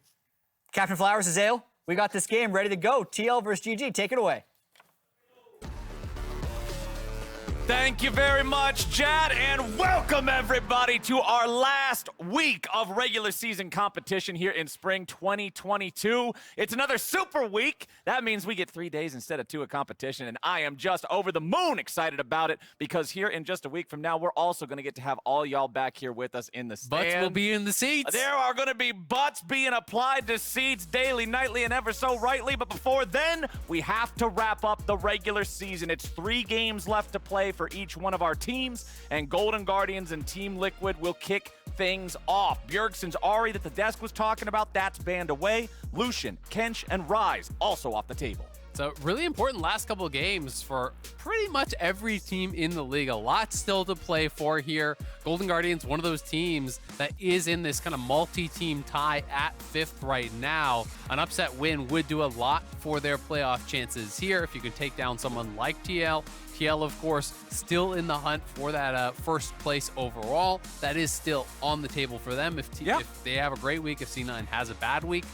Speaker 1: Captain Flowers, Azael, we got this game ready to go. TL versus GG, take it away.
Speaker 8: Thank you very much, Chad, and welcome everybody to our last week of regular season competition here in spring 2022. It's another super week. That means we get 3 days instead of 2 of competition, and I am just over the moon excited about it because here in just a week from now, we're also going to get to have all y'all back here with us in the stands.
Speaker 11: Butts will be in the seats.
Speaker 8: There are going to be butts being applied to seats daily, nightly, and ever so rightly, but before then, we have to wrap up the regular season. It's 3 games left to play for each one of our teams, and Golden Guardians and Team Liquid will kick things off. Bjergsen's Ahri that the desk was talking about, that's banned away. Lucian, Kench, and Ryze also off the table.
Speaker 11: So really important last couple of games for pretty much every team in the league. A lot still to play for here. Golden Guardians, one of those teams that is in this kind of multi-team tie at 5th right now. An upset win would do a lot for their playoff chances here if you could take down someone like TL. TL, of course, still in the hunt for that first place overall. That is still on the table for them if they have a great week, if C9 has a bad week.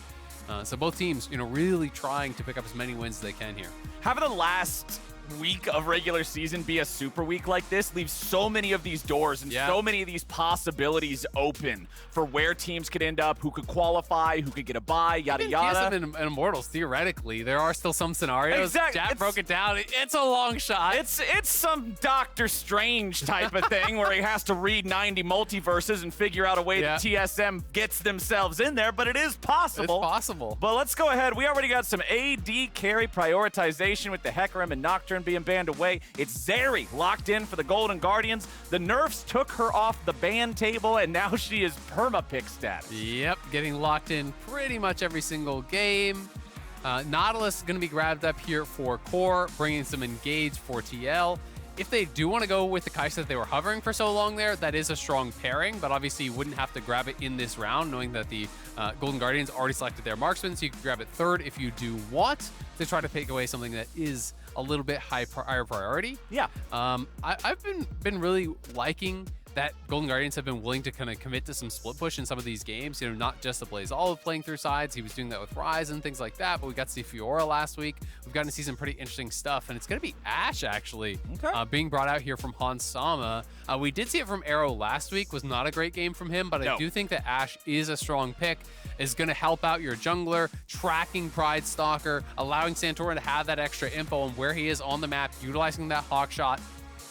Speaker 11: So both teams, really trying to pick up as many wins as they can here.
Speaker 8: Having the last week of regular season be a super week like this leaves so many of these doors and so many of these possibilities open for where teams could end up, who could qualify, who could get a bye, yada yada.
Speaker 11: TSM and Immortals, theoretically, there are still some scenarios.
Speaker 8: Exactly.
Speaker 11: Jack broke it down. It's a long shot.
Speaker 8: It's some Doctor Strange type of thing where he has to read 90 multiverses and figure out a way that TSM gets themselves in there, but it is possible.
Speaker 11: It's possible.
Speaker 8: But let's go ahead. We already got some AD carry prioritization with the Hecarim and Nocturne being banned away. It's Zeri locked in for the Golden Guardians. The nerfs took her off the ban table, and now she is perma-pick status.
Speaker 11: Yep, getting locked in pretty much every single game. Nautilus is going to be grabbed up here for Core, bringing some engage for TL. If they do want to go with the Kai'Sa that they were hovering for so long there, that is a strong pairing, but obviously you wouldn't have to grab it in this round, knowing that the Golden Guardians already selected their marksman, so you can grab it 3rd if you do want to try to take away something that is a little bit higher priority.
Speaker 8: Yeah.
Speaker 11: I've been really liking that Golden Guardians have been willing to kind of commit to some split push in some of these games. Not just Ablazeolive playing through sides. He was doing that with Ryze and things like that, but we got to see Fiora last week. We've gotten to see some pretty interesting stuff, and it's going to be Ashe, actually, being brought out here from Hans Sama. We did see it from Arrow last week. Was not a great game from him, but I do think that Ashe is a strong pick, is going to help out your jungler, tracking Pridestalker, allowing Santorin to have that extra info on where he is on the map, utilizing that hawk shot.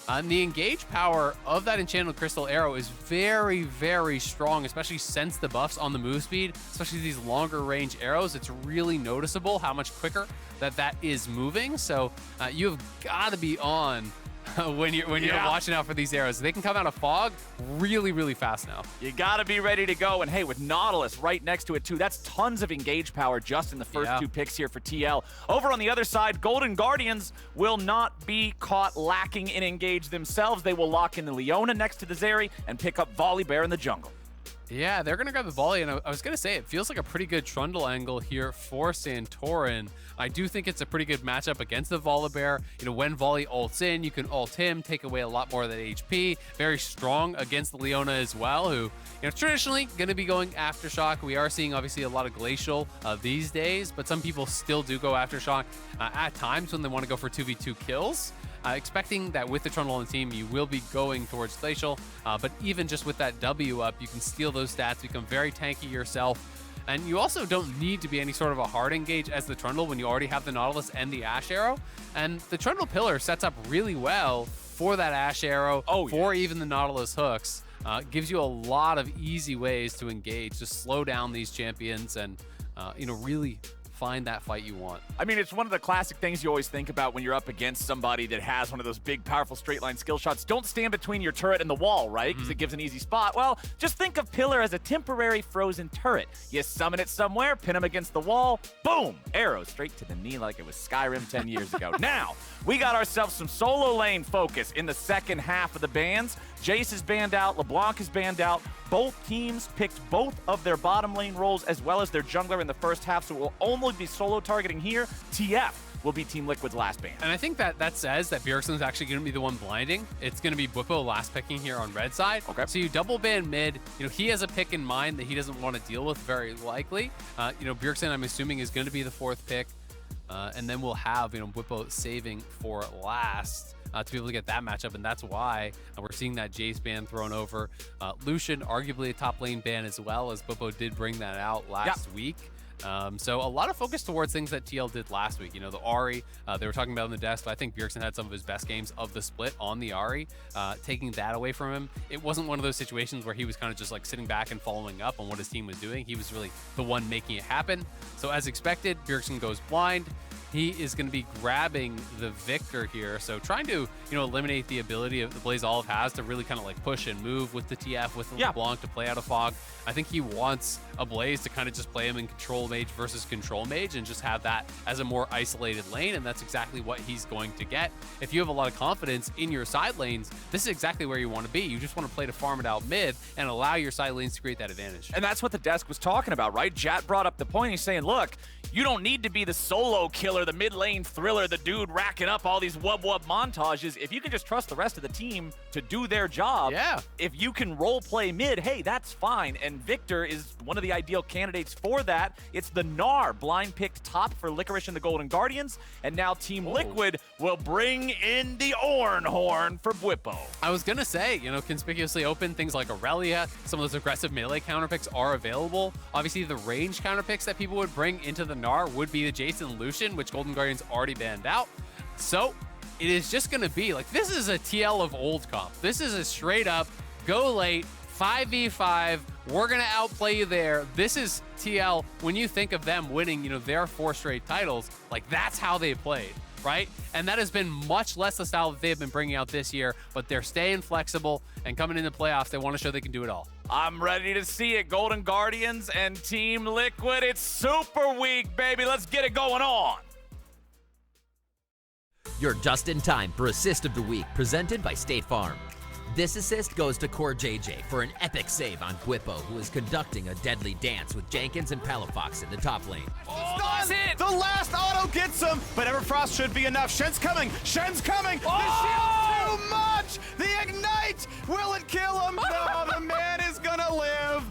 Speaker 11: And the engage power of that Enchanted Crystal Arrow is very, very strong, especially since the buffs on the move speed, especially these longer range arrows. It's really noticeable how much quicker that is moving. So you've got to be on when you're watching out for these arrows. They can come out of fog really, really fast now.
Speaker 8: You got to be ready to go. And hey, with Nautilus right next to it too, that's tons of engage power just in the first 2 picks here for TL. Over on the other side, Golden Guardians will not be caught lacking in engage themselves. They will lock in the Leona next to the Zeri and pick up Volibear in the jungle.
Speaker 11: Yeah, they're going to grab the volley, and I was going to say, it feels like a pretty good Trundle angle here for Santorin. I do think it's a pretty good matchup against the Volibear. When Volley ults in, you can ult him, take away a lot more of that HP. Very strong against the Leona as well, who, traditionally going to be going Aftershock. We are seeing, obviously, a lot of Glacial these days, but some people still do go Aftershock at times when they want to go for 2v2 kills. Expecting that with the Trundle on the team, you will be going towards Glacial, but even just with that W up, you can steal those stats, become very tanky yourself, and you also don't need to be any sort of a hard engage as the Trundle when you already have the Nautilus and the Ashe Arrow, and the Trundle Pillar sets up really well for that Ashe Arrow, for even the Nautilus hooks. Gives you a lot of easy ways to engage, to slow down these champions, and really find that fight you want.
Speaker 8: I mean, it's one of the classic things you always think about when you're up against somebody that has one of those big, powerful straight line skill shots. Don't stand between your turret and the wall, right? Because it gives an easy spot. Well, just think of Pillar as a temporary frozen turret. You summon it somewhere, pin him against the wall, boom, arrow straight to the knee like it was Skyrim 10 years ago. Now, we got ourselves some solo lane focus in the second half of the bans. Jace is banned out, LeBlanc is banned out. Both teams picked both of their bottom lane roles as well as their jungler in the first half, so it will only be solo targeting here. TF will be Team Liquid's last ban.
Speaker 11: And I think that says that Bjergsen is actually going to be the one blinding. It's going to be Bwipo last picking here on red side.
Speaker 8: Okay.
Speaker 11: So you double ban mid. He has a pick in mind that he doesn't want to deal with very likely. Bjergsen, I'm assuming, is going to be the 4th pick. And then we'll have, Bwipo saving for last. to be able to get that matchup, and that's why we're seeing that Jace ban thrown over. Lucian, arguably a top lane ban as well, as Bwipo did bring that out last week. So a lot of focus towards things that TL did last week. You know, the Ahri, they were talking about on the desk, but I think Bjergsen had some of his best games of the split on the Ahri. Taking that away from him, it wasn't one of those situations where he was kind of just like sitting back and following up on what his team was doing. He was really the one making it happen. So as expected, Bjergsen goes blind. He is going to be grabbing the Viktor here, so trying to, eliminate the ability of the Ablazeolive has to really kind of like push and move with the TF, with LeBlanc to play out of Fog. I think he wants Ablaze to kind of just play him in control mage versus control mage and just have that as a more isolated lane, and that's exactly what he's going to get. If you have a lot of confidence in your side lanes, this is exactly where you want to be. You just want to play to farm it out mid and allow your side lanes to create that advantage.
Speaker 8: And that's what the desk was talking about, right? Jat brought up the point. He's saying, look, you don't need to be the solo killer, the mid lane thriller, the dude racking up all these wub-wub montages. If you can just trust the rest of the team to do their job, if you can role play mid, hey, that's fine. And Viktor is one of the ideal candidates for that. It's the Gnar, blind picked top for Licorice and the Golden Guardians. And now Team Liquid will bring in the Ornn horn for Bwipo.
Speaker 11: I was going to say, conspicuously open, things like Aurelia, some of those aggressive melee counter picks are available. Obviously, the range counter picks that people would bring into the Gnar would be the Jason and Lucian, which Golden Guardians already banned out. So it is just going to be like, this is a TL of old comp. This is a straight up go late 5v5. We're going to outplay you there. This is TL. When you think of them winning, their 4 straight titles, like that's how they played, right? And that has been much less the style that they've been bringing out this year, but they're staying flexible and coming into playoffs. They want to show they can do it all.
Speaker 8: I'm ready to see it. Golden Guardians and Team Liquid. It's Super Week, baby. Let's get it going on.
Speaker 12: You're just in time for Assist of the Week, presented by State Farm. This assist goes to CoreJJ for an epic save on Bwipo, who is conducting a deadly dance with Jenkins and Palafox in the top lane.
Speaker 8: Oh, that's it!
Speaker 13: The last auto gets him, but Everfrost should be enough. Shen's coming! Shen's coming!
Speaker 8: Oh!
Speaker 13: The shield's too much! The Ignite! Will it kill him? No, the man is gonna live!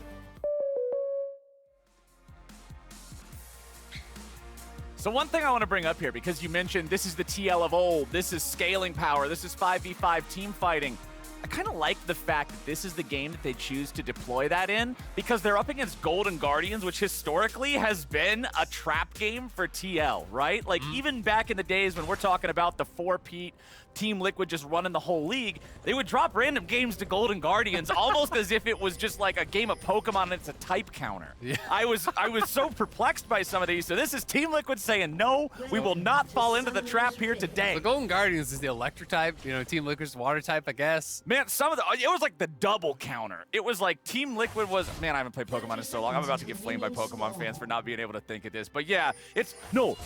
Speaker 8: So one thing I want to bring up here, because you mentioned this is the TL of old, this is scaling power, this is 5v5 team fighting. I kind of like the fact that this is the game that they choose to deploy that in, because they're up against Golden Guardians, which historically has been a trap game for TL, right? Like even back in the days when we're talking about the 4-peat Team Liquid just running the whole league, they would drop random games to Golden Guardians almost as if it was just like a game of Pokemon and it's a type counter. Yeah. I was so perplexed by some of these. So this is Team Liquid saying, no, we will not fall into the trap here today.
Speaker 11: The Golden Guardians is the electric type, Team Liquid's water type, I guess.
Speaker 8: Man, it was like the double counter. It was like Team Liquid was, man, I haven't played Pokemon in so long. I'm about to get flamed by Pokemon fans for not being able to think of this. But yeah,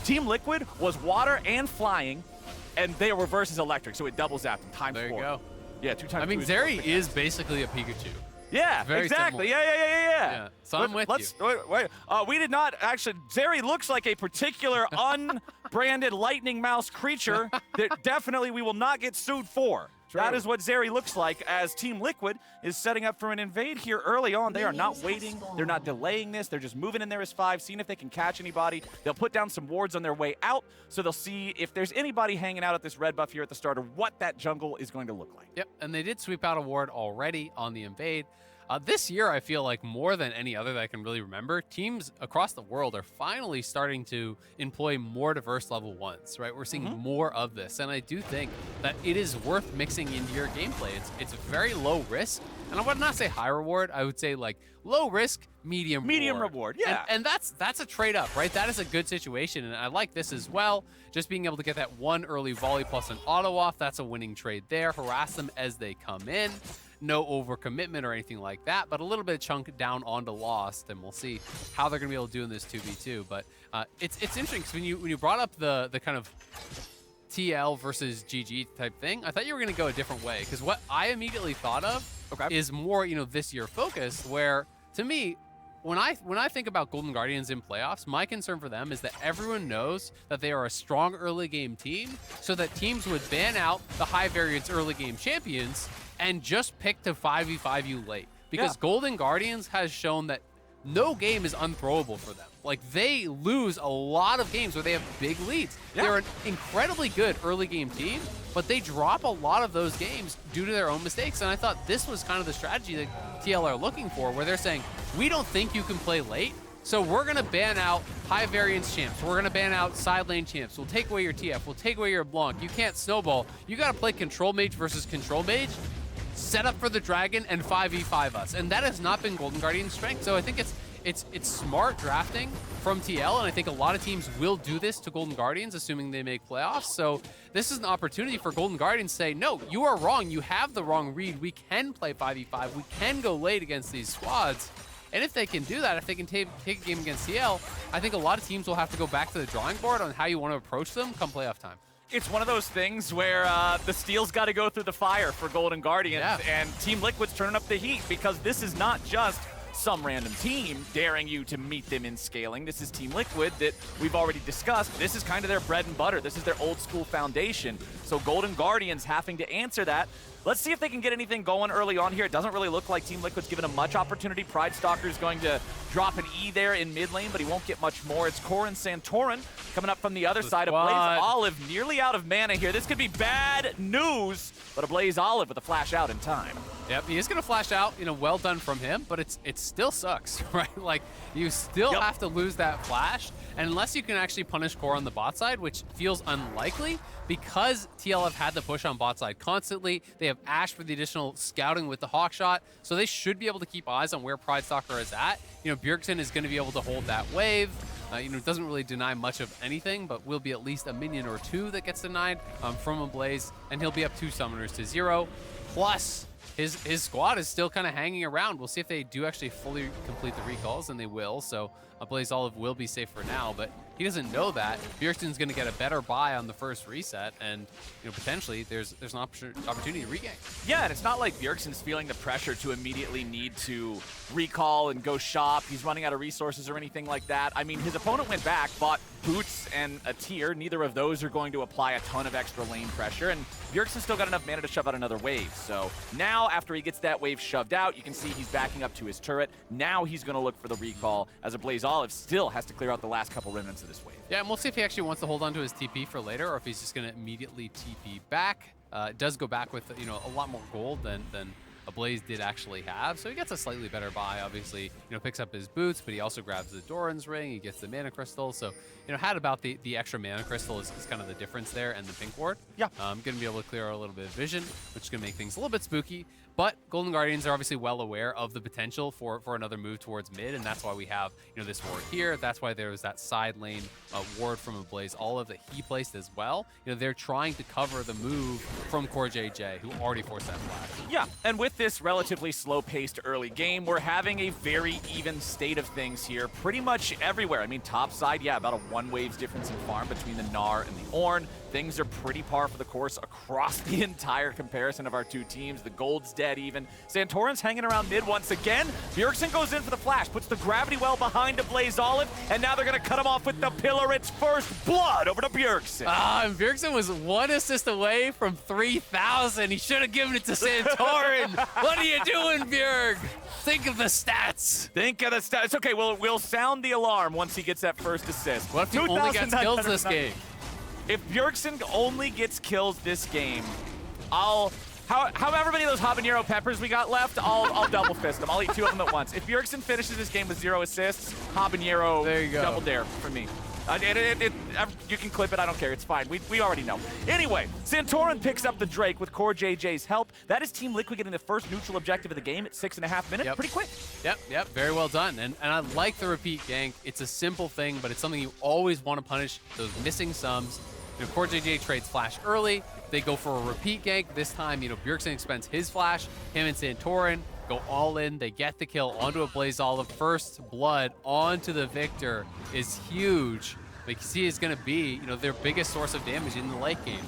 Speaker 8: Team Liquid was water and flying, and their reverse is electric, so it doubles out times 4.
Speaker 11: There you go.
Speaker 8: Yeah, 2 times.
Speaker 11: I mean, Zeri is basically a Pikachu.
Speaker 8: Yeah,
Speaker 11: very
Speaker 8: exactly.
Speaker 11: Similar.
Speaker 8: Yeah.
Speaker 11: So I'm with you.
Speaker 8: Wait. We did not actually. Zeri looks like a particular unbranded lightning mouse creature that definitely we will not get sued for. True. That is what Zeri looks like, as Team Liquid is setting up for an invade here early on. They are not waiting. They're not delaying this. They're just moving in there as 5, seeing if they can catch anybody. They'll put down some wards on their way out, so they'll see if there's anybody hanging out at this red buff here at the start, or what that jungle is going to look like.
Speaker 11: Yep, and they did sweep out a ward already on the invade. This year, I feel like more than any other that I can really remember, teams across the world are finally starting to employ more diverse level 1s, right? We're seeing more of this, and I do think that it is worth mixing into your gameplay. It's very low risk, and I would not say high reward. I would say like low risk, medium
Speaker 8: reward. Yeah.
Speaker 11: And that's a trade up, right? That is a good situation, and I like this as well. Just being able to get that 1 early volley plus an auto off, that's a winning trade there. Harass them as they come in. No overcommitment or anything like that, but a little bit of chunk down onto Lost, and we'll see how they're going to be able to do in this 2v2. But it's interesting, because when you brought up the kind of TL versus GG type thing, I thought you were going to go a different way, because what I immediately thought of is more, this year focused, where, to me, when I think about Golden Guardians in playoffs, my concern for them is that everyone knows that they are a strong early game team, so that teams would ban out the high variance early game champions and just pick to 5v5 you late. Because Golden Guardians has shown that no game is unthrowable for them. Like, they lose a lot of games where they have big leads. Yeah. They're an incredibly good early game team, but they drop a lot of those games due to their own mistakes. And I thought this was kind of the strategy that TL are looking for, where they're saying, we don't think you can play late, so we're going to ban out high variance champs. We're going to ban out side lane champs. We'll take away your TF. We'll take away your Blanc. You can't snowball. You got to play control mage versus control mage, set up for the dragon, and 5v5 us. And that has not been Golden Guardian's strength. So I think it's smart drafting from TL, and I think a lot of teams will do this to Golden Guardians, assuming they make playoffs. So this is an opportunity for Golden Guardians to say, no, you are wrong. You have the wrong read. We can play 5v5. We can go late against these squads. And if they can do that, if they can take a game against TL, I think a lot of teams will have to go back to the drawing board on how you want to approach them come playoff time.
Speaker 8: It's one of those things where the steel's got to go through the fire for Golden Guardians, and Team Liquid's turning up the heat, because this is not just some random team daring you to meet them in scaling. This is Team Liquid that we've already discussed. This is kind of their bread and butter. This is their old school foundation. So Golden Guardians having to answer that. Let's see if they can get anything going early on here. It doesn't really look like Team Liquid's given them much opportunity. Pridestalker is going to drop an E there in mid lane, but he won't get much more. It's Core and Santorin coming up from the other side. Ablazeolive nearly out of mana here. This could be bad news, but Ablazeolive with a flash out in time.
Speaker 11: Yep, he is going to flash out, well done from him, but it still sucks, right? Like, you still have to lose that flash, and unless you can actually punish Core on the bot side, which feels unlikely, because TL have had the push on bot side constantly. They have Ashe for the additional scouting with the Hawkshot, so they should be able to keep eyes on where Pridestalker is at. Bjergsen is going to be able to hold that wave. Doesn't really deny much of anything, but will be at least a minion or two that gets denied from Ablaze, and he'll be up 2 summoners to 0. Plus, his squad is still kind of hanging around. We'll see if they do actually fully complete the recalls, and they will. So Ablazeolive will be safe for now, but he doesn't know that. Bjergsen's going to get a better buy on the first reset, and potentially there's an opportunity to regain.
Speaker 8: Yeah, and it's not like Bjergsen's feeling the pressure to immediately need to recall and go shop. He's running out of resources or anything like that. I mean, his opponent went back, bought boots and a tier. Neither of those are going to apply a ton of extra lane pressure, and Bjergsen still got enough mana to shove out another wave. So now, after he gets that wave shoved out, you can see he's backing up to his turret. Now he's going to look for the recall, as Ablazeolive still has to clear out the last couple remnants of this wave.
Speaker 11: Yeah, and we'll see if he actually wants to hold on to his TP for later, or if he's just going to immediately TP back. It does go back with a lot more gold than Ablaze did actually have, so he gets a slightly better buy. Obviously, picks up his boots, but he also grabs the Doran's ring. He gets the mana crystal. So, had about the extra mana crystal is kind of the difference there, and the pink ward. Yeah, going to be able to clear out a little bit of vision, which is going to make things a little bit spooky. But Golden Guardians are obviously well aware of the potential for another move towards mid, and that's why we have this ward here. That's why there was that side lane ward from Ablazeolive that he placed as well. They're trying to cover the move from CoreJJ, who already forced that flash.
Speaker 8: Yeah, and with this relatively slow-paced early game, we're having a very even state of things here pretty much everywhere. I mean, top side, yeah, about a 1 waves difference in farm between the Gnar and the Ornn. Things are pretty par for the course across the entire comparison of our two teams. The gold's dead even. Santorin's hanging around mid once again. Bjergsen goes in for the flash, puts the gravity well behind Ablazeolive, and now they're going to cut him off with the pillar. It's first blood over to Bjergsen.
Speaker 11: And Bjergsen was 1 assist away from 3,000. He should have given it to Santorin. What are you doing, Bjerg? Think of the stats.
Speaker 8: Think of the stats. Okay, well, we'll sound the alarm once he gets that first assist.
Speaker 11: What if he only gets kills this game?
Speaker 8: If Bjergsen only gets kills this game, however many of those habanero peppers we got left, I'll double fist them. I'll eat 2 of them at once. If Bjergsen finishes this game with 0 assists, habanero
Speaker 11: there you go.
Speaker 8: Double dare for me. You can clip it, I don't care, it's fine. We already know. Anyway, Santorin picks up the Drake with CoreJJ's help. That is Team Liquid getting the first neutral objective of the game at 6.5 minutes. Pretty quick.
Speaker 11: Yep, very well done. And I like the repeat gank. It's a simple thing, but it's something you always want to punish, those missing sums. CoreJJ trades flash early. They go for a repeat gank. This time, Bjergsen expends his flash. Him and Santorin go all in. They get the kill onto Ablazeolive. First blood onto the Viktor is huge. Like you see, it's going to be their biggest source of damage in the late game.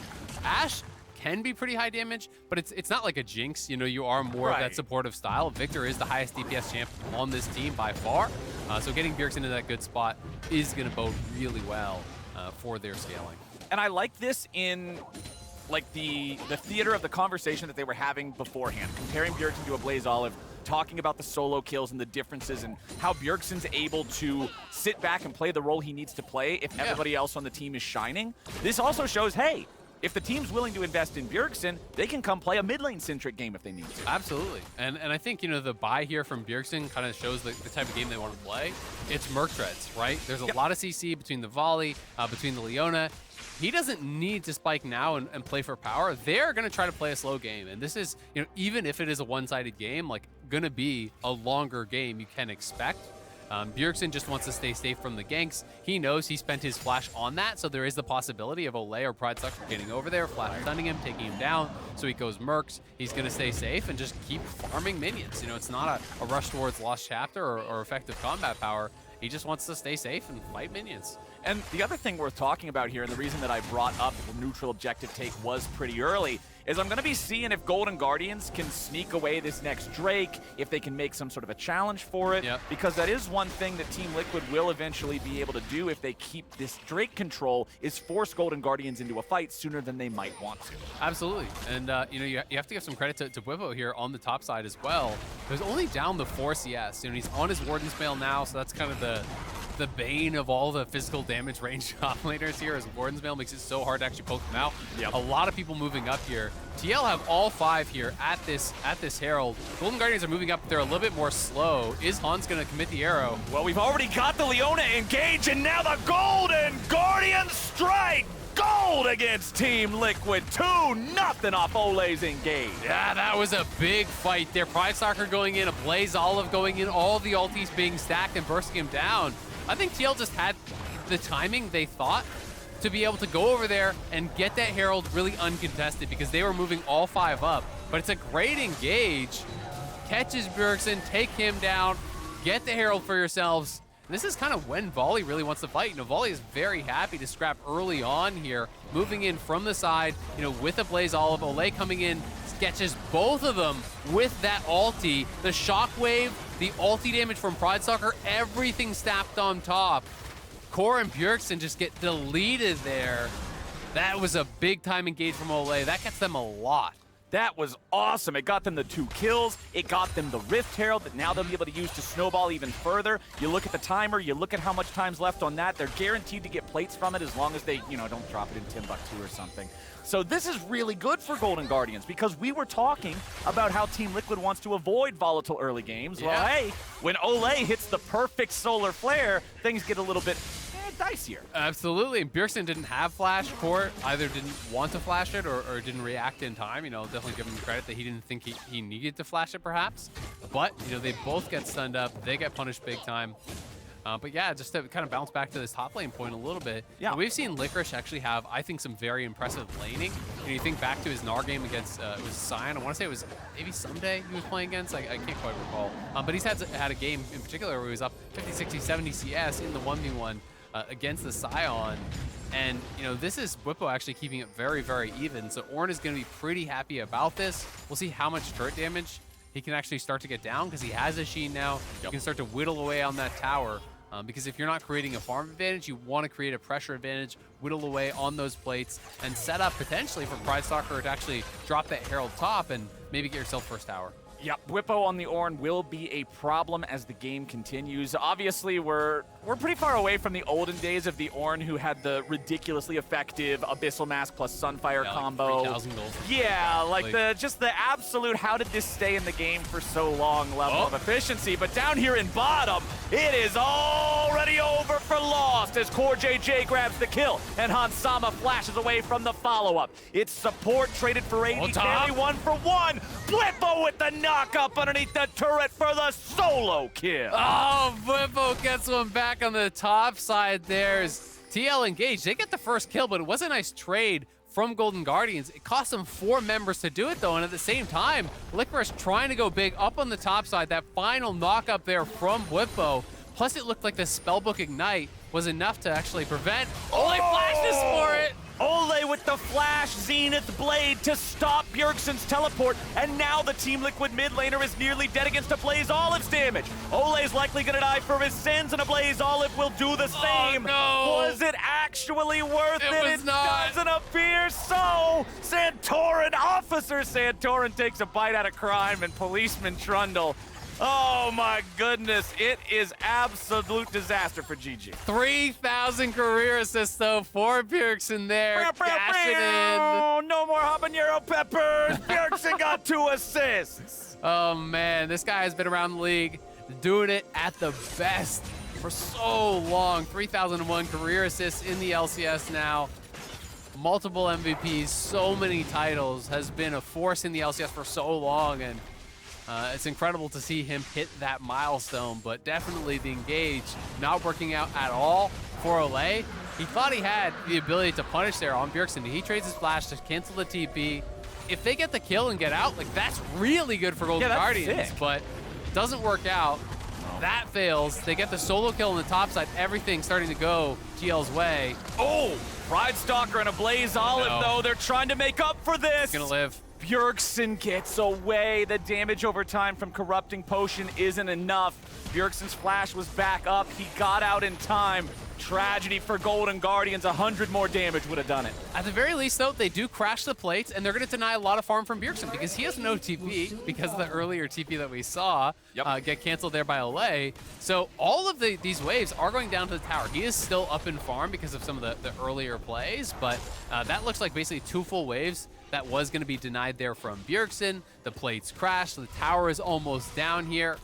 Speaker 11: Ashe can be pretty high damage, but it's not like a Jinx. You are more of that supportive style. Viktor is the highest DPS champ on this team by far. So getting Bjergsen into that good spot is going to bode really well for their scaling.
Speaker 8: And I like this in like the theater of the conversation that they were having beforehand, comparing Bjergsen to Ablazeolive. talking about the solo kills and the differences and how Bjergsen's able to sit back and play the role he needs to play if everybody else on the team is shining. This also shows, hey, if the team's willing to invest in Bjergsen, they can come play a mid lane centric game if they need to.
Speaker 11: Absolutely. And I think, you know, the buy here from Bjergsen kind of shows the type of game they want to play. It's Merc Treads, right? There's a lot of CC between the Volley, between the Leona. He doesn't need to spike now and play for power. They're going to try to play a slow game. And this is, you know, even if it is a one-sided game, like, going to be a longer game you can expect. Bjergsen just wants to stay safe from the ganks. He knows he spent his flash on that, so there is the possibility of Olleh or Pridestalker getting over there, flash stunning him, taking him down, so he goes mercs. He's going to stay safe and just keep farming minions. You know, it's not a rush towards Lost Chapter or effective combat power. He just wants to stay safe and fight minions.
Speaker 8: And the other thing worth talking about here, and the reason that I brought up the neutral objective take was pretty early, is I'm going to be seeing if Golden Guardians can sneak away this next Drake, if they can make some sort of a challenge for it, because that is one thing that Team Liquid will eventually be able to do if they keep this Drake control, is force Golden Guardians into a fight sooner than they might want to.
Speaker 11: Absolutely. And, you know, you have to give some credit to Bwipo here on the top side as well. There's only down the 4 CS. You know, he's on his Warden's Mail now, so that's kind of the bane of all the physical damage range operators here, as Warden's Mail makes it so hard to actually poke them out. A lot of people moving up here. TL have all 5 here at this Herald. Golden Guardians are moving up, but they're a little bit more slow. Is Hans going to commit the arrow?
Speaker 8: Well, we've already got the Leona engaged, and now the Golden Guardians strike! Gold against Team Liquid, 2-0 off Olleh's engage.
Speaker 11: Yeah, that was a big fight there. Pridestalker going in, Ablazeolive going in, all the ultis being stacked and bursting him down. I think TL just had the timing, they thought, to be able to go over there and get that Herald really uncontested because they were moving all 5 up. But it's a great engage. Catches Bjergsen, take him down, get the Herald for yourselves. And this is kind of when Volley really wants to fight. You know, Volley is very happy to scrap early on here, moving in from the side, you know, with Ablazeolive. Olleh coming in, sketches both of them with that ulti. The shockwave, the ulti damage from Pridestalker, everything stacked on top. Core and Bjergsen just get deleted there. That was a big time engage from Olleh. That gets them a lot.
Speaker 8: That was awesome. It got them the 2 kills. It got them the Rift Herald that now they'll be able to use to snowball even further. You look at the timer, you look at how much time's left on that. They're guaranteed to get plates from it as long as they, you know, don't drop it in Timbuktu or something. So this is really good for Golden Guardians because we were talking about how Team Liquid wants to avoid volatile early games. Well, hey, when Olleh hits the perfect solar flare, things get a little bit dicier.
Speaker 11: Absolutely. And Bjergsen didn't have flash. Core either didn't want to flash it or didn't react in time. You know, definitely give him credit that he didn't think he needed to flash it perhaps. But, you know, they both get stunned up. They get punished big time. But yeah, just to kind of bounce back to this top lane point a little bit, we've seen Licorice actually have, I think, some very impressive laning. You think back to his Gnar game against it was Sion. I want to say it was maybe Someday he was playing against. I can't quite recall. But he's had a game in particular where he was up 50, 60, 70 CS in the 1v1 against the Sion. And, you know, this is Bwipo actually keeping it very, very even. So Ornn is going to be pretty happy about this. We'll see how much turret damage he can actually start to get down because he has a Sheen now. You can start to whittle away on that tower. Because if you're not creating a farm advantage, you want to create a pressure advantage, whittle away on those plates, and set up potentially for Pridestalker to actually drop that Herald top and maybe get yourself first tower.
Speaker 8: Yeah, Bwipo on the Ornn will be a problem as the game continues. Obviously, we're pretty far away from the olden days of the Ornn, who had the ridiculously effective Abyssal Mask plus Sunfire combo.
Speaker 11: Like 3,000 gold.
Speaker 8: Yeah, like just the absolute how did this stay in the game for so long level of efficiency. But down here in bottom, it is already over for Lost as CoreJJ grabs the kill and Hansama flashes away from the follow-up. It's support traded for AD carry 1-for-1. Bwipo with the knock up underneath the turret for the solo kill.
Speaker 11: Oh, Bwipo gets one back on the top side there. As TL engaged, they get the first kill, but it was a nice trade from Golden Guardians. It cost them 4 members to do it though, and at the same time, Licorice trying to go big up on the top side. That final knock up there from Bwipo. Plus it looked like the Spellbook Ignite was enough to actually prevent. Olleh flashes for it!
Speaker 8: Olleh with the flash Zenith Blade to stop Bjergsen's teleport, and now the Team Liquid mid laner is nearly dead against Ablazeolive's damage. Olleh's likely gonna die for his sins, and Ablazeolive will do the same.
Speaker 11: Oh, no.
Speaker 8: Was it actually worth it?
Speaker 11: It was not.
Speaker 8: Doesn't appear so. Santorin, Officer Santorin takes a bite out of crime, and Policeman Trundle Oh my goodness, it is absolute disaster for GG.
Speaker 11: 3,000 career assists though for Bjergsen there. Dashing in.
Speaker 8: No more habanero peppers. Bjergsen got 2 assists.
Speaker 11: Oh man, this guy has been around the league doing it at the best for so long. 3,001 career assists in the LCS now. Multiple MVPs, so many titles, has been a force in the LCS for so long, and it's incredible to see him hit that milestone, but definitely the engage not working out at all for Olleh. He thought he had the ability to punish there on Bjergsen. He trades his flash to cancel the TP. If they get the kill and get out, like that's really good for Golden Guardians,
Speaker 8: sick.
Speaker 11: But doesn't work out. That fails. They get the solo kill on the top side. Everything starting to go TL's way.
Speaker 8: Oh, Pridestalker and Ablazeolive, though. They're trying to make up for this.
Speaker 11: He's gonna live.
Speaker 8: Bjergsen gets away. The damage over time from Corrupting Potion isn't enough. Bjergsen's flash was back up. He got out in time. Tragedy for Golden Guardians. 100 more damage would have done it.
Speaker 11: At the very least, though, they do crash the plates, and they're going to deny a lot of farm from Bjergsen because he has no TP because of the earlier TP that we saw get canceled there by Olleh. So all of these waves are going down to the tower. He is still up in farm because of some of the earlier plays, but that looks like basically 2 full waves that was going to be denied there from Bjergsen. The plates crash. The tower is almost down here.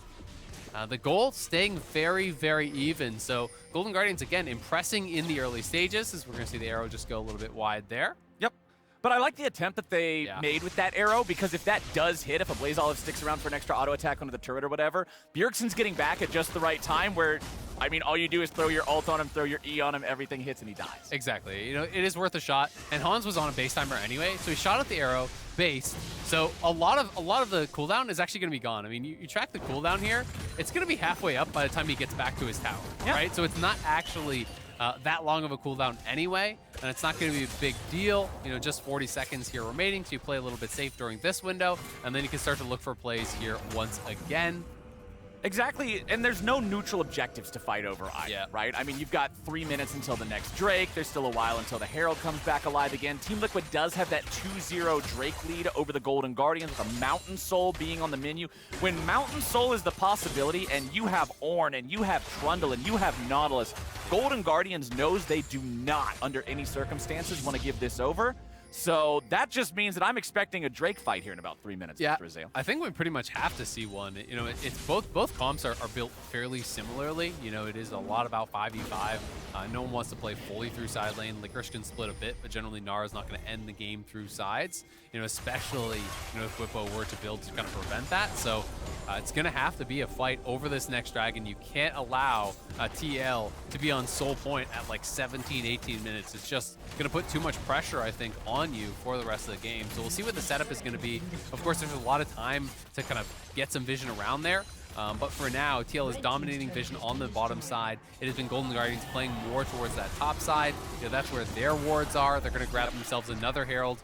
Speaker 11: The goal staying very, very even. So Golden Guardians, again, impressing in the early stages, as we're going to see the arrow just go a little bit wide there.
Speaker 8: Yep. But I like the attempt that they made with that arrow, because if that does hit, if Ablazeolive sticks around for an extra auto attack onto the turret or whatever, Bjergsen's getting back at just the right time where, I mean, all you do is throw your ult on him, throw your E on him, everything hits and he dies.
Speaker 11: Exactly. You know, it is worth a shot. And Hans was on a base timer anyway, so he shot at the arrow, base. So a lot of the cooldown is actually going to be gone. I mean, you track the cooldown here, it's going to be halfway up by the time he gets back to his tower, right? So it's not actually that long of a cooldown anyway, and it's not going to be a big deal. You know, just 40 seconds here remaining, so you play a little bit safe during this window, and then you can start to look for plays here once again.
Speaker 8: Exactly, and there's no neutral objectives to fight over either, right? I mean, you've got 3 minutes until the next Drake. There's still a while until the Herald comes back alive again. Team Liquid does have that 2-0 Drake lead over the Golden Guardians with a Mountain Soul being on the menu. When Mountain Soul is the possibility and you have Ornn and you have Trundle and you have Nautilus, Golden Guardians knows they do not, under any circumstances, want to give this over. So that just means that I'm expecting a Drake fight here in about 3 minutes.
Speaker 11: Yeah,
Speaker 8: Azael.
Speaker 11: I think we pretty much have to see one. You know, it's both comps are built fairly similarly. You know, it is a lot about 5v5. No one wants to play fully through side lane. Licorice can split a bit, but generally Gnar is not going to end the game through sides. You know, especially if Bwipo were to build to kind of prevent that. So it's going to have to be a fight over this next dragon. You can't allow TL to be on soul point at like 17, 18 minutes. It's just going to put too much pressure, I think, on you for the rest of the game. So we'll see what the setup is going to be. Of course, there's a lot of time to kind of get some vision around there. But for now, TL is dominating vision on the bottom side. It has been Golden Guardians playing more towards that top side. You know, that's where their wards are. They're going to grab themselves another Herald.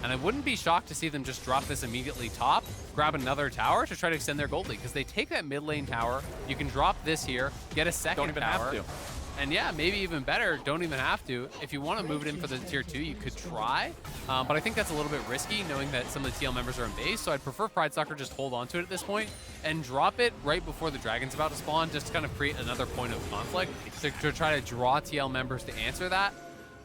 Speaker 11: And I wouldn't be shocked to see them just drop this immediately top, grab another tower to try to extend their gold lead, because they take that mid lane tower. You can drop this here, get a second
Speaker 8: Don't even
Speaker 11: tower.
Speaker 8: have to.
Speaker 11: And yeah, maybe even better, don't even have to. If you want to move it in for the tier 2, you could try. But I think that's a little bit risky, knowing that some of the TL members are in base. So I'd prefer Pridestalker just hold on to it at this point and drop it right before the dragon's about to spawn, just to kind of create another point of conflict to try to draw TL members to answer that.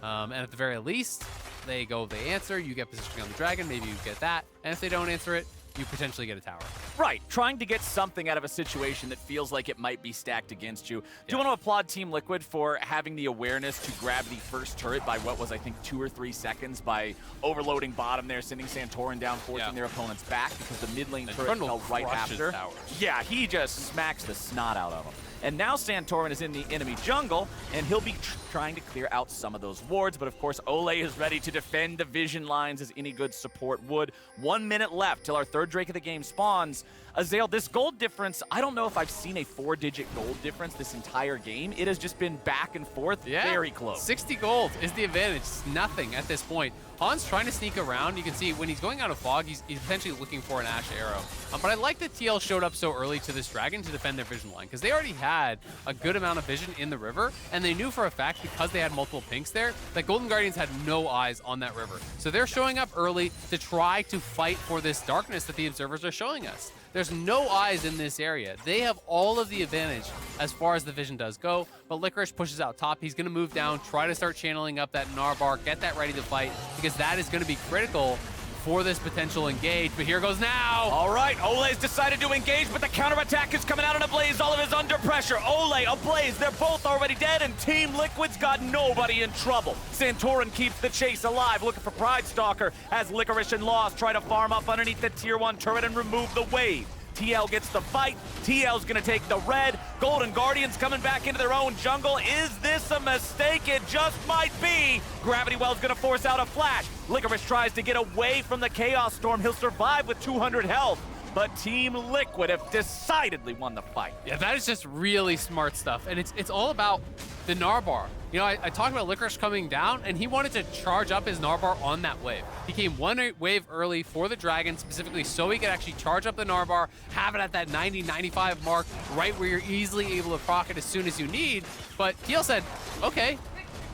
Speaker 11: And at the very least, they answer, you get positioning on the dragon, maybe you get that. And if they don't answer it, you potentially get a tower.
Speaker 8: Right, trying to get something out of a situation that feels like it might be stacked against you. Do you want to applaud Team Liquid for having the awareness to grab the first turret by what was, I think, 2 or 3 seconds by overloading bottom there, sending Santorin down, forcing their opponents back, because the mid lane turret fell right after.
Speaker 11: Towers.
Speaker 8: Yeah, he just smacks the snot out of him. And now Santorin is in the enemy jungle, and he'll be trying to clear out some of those wards. But of course, Olleh is ready to defend the vision lines as any good support would. 1 minute left till our third Drake of the game spawns. Azael, this gold difference, I don't know if I've seen a 4-digit gold difference this entire game. It has just been back and forth, very close.
Speaker 11: 60 gold is the advantage. It's nothing at this point. Hans trying to sneak around. You can see when he's going out of fog, he's potentially looking for an Ashe arrow. But I like that TL showed up so early to this dragon to defend their vision line, because they already had a good amount of vision in the river, and they knew for a fact, because they had multiple pinks there, that Golden Guardians had no eyes on that river. So they're showing up early to try to fight for this darkness that the observers are showing us. There's no eyes in this area. They have all of the advantage as far as the vision does go, but Licorice pushes out top. He's gonna move down, try to start channeling up that Gnar bar, get that ready to fight, because that is gonna be critical for this potential engage, but here goes now.
Speaker 8: All right, Olleh's decided to engage, but the counterattack is coming out on Ablazeolive is under pressure. Olleh, Ablaze, they're both already dead, and Team Liquid's got nobody in trouble. Santorin keeps the chase alive, looking for Pridestalker as Licorice and Lost try to farm up underneath the tier 1 turret and remove the wave. TL gets the fight. TL's gonna take the red. Golden Guardians coming back into their own jungle. Is this a mistake? It just might be. Gravity Well's gonna force out a flash. Licorice tries to get away from the Chaos Storm. He'll survive with 200 health. But Team Liquid have decidedly won the fight.
Speaker 11: Yeah, that is just really smart stuff. And it's all about the Gnar bar. You know, I talked about Licorice coming down, and he wanted to charge up his Gnar bar on that wave. He came one wave early for the Dragon, specifically so he could actually charge up the Gnar bar, have it at that 90, 95 mark, right where you're easily able to proc it as soon as you need. But TL said, okay,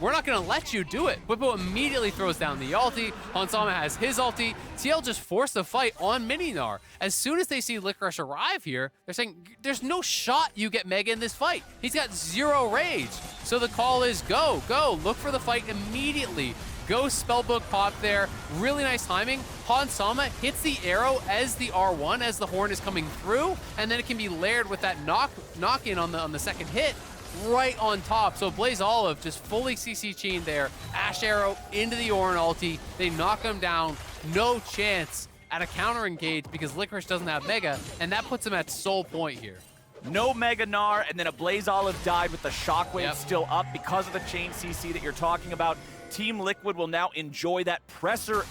Speaker 11: we're not gonna let you do it. Bwipo immediately throws down the ulti. Hansama has his ulti. TL just forced the fight on Mini Gnar. As soon as they see Licorice arrive here, they're saying, there's no shot you get Mega in this fight. He's got 0 rage. So the call is go, go, look for the fight immediately. Go Spellbook pop there. Really nice timing. Hansama hits the arrow as the R1, as the horn is coming through, and then it can be layered with that knock in on the second hit. Right on top. So Ablazeolive just fully CC chained there. Ashe arrow into the Ornn ulti. They knock him down. No chance at a counter engage because Licorice doesn't have Mega, and that puts him at sole point here.
Speaker 8: No Mega Gnar, and then Ablazeolive died with the shockwave still up because of the chain CC that you're talking about. Team Liquid will now enjoy that pressure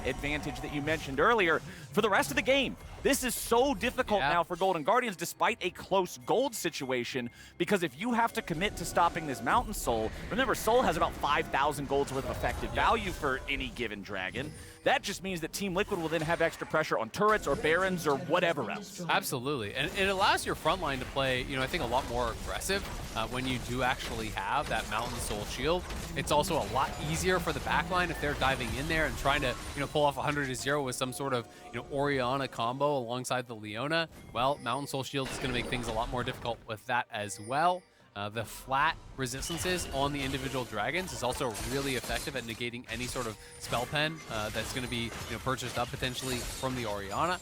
Speaker 8: advantage that you mentioned earlier for the rest of the game. This is so difficult now for Golden Guardians despite a close gold situation, because if you have to commit to stopping this Mountain Soul, remember Soul has about 5,000 golds worth of effective value for any given dragon. That just means that Team Liquid will then have extra pressure on turrets or barons or whatever else.
Speaker 11: Absolutely, and it allows your front line to play, you know, I think a lot more aggressive when you do actually have that Mountain Soul shield. It's also a lot easier for the backline if they're diving in there and trying to, you know, pull off 100-0 with some sort of, you know, Orianna combo alongside the Leona. Well, Mountain Soul shield is going to make things a lot more difficult with that as well. The flat resistances on the individual dragons is also really effective at negating any sort of spell pen that's going to be, you know, purchased up potentially from the Orianna.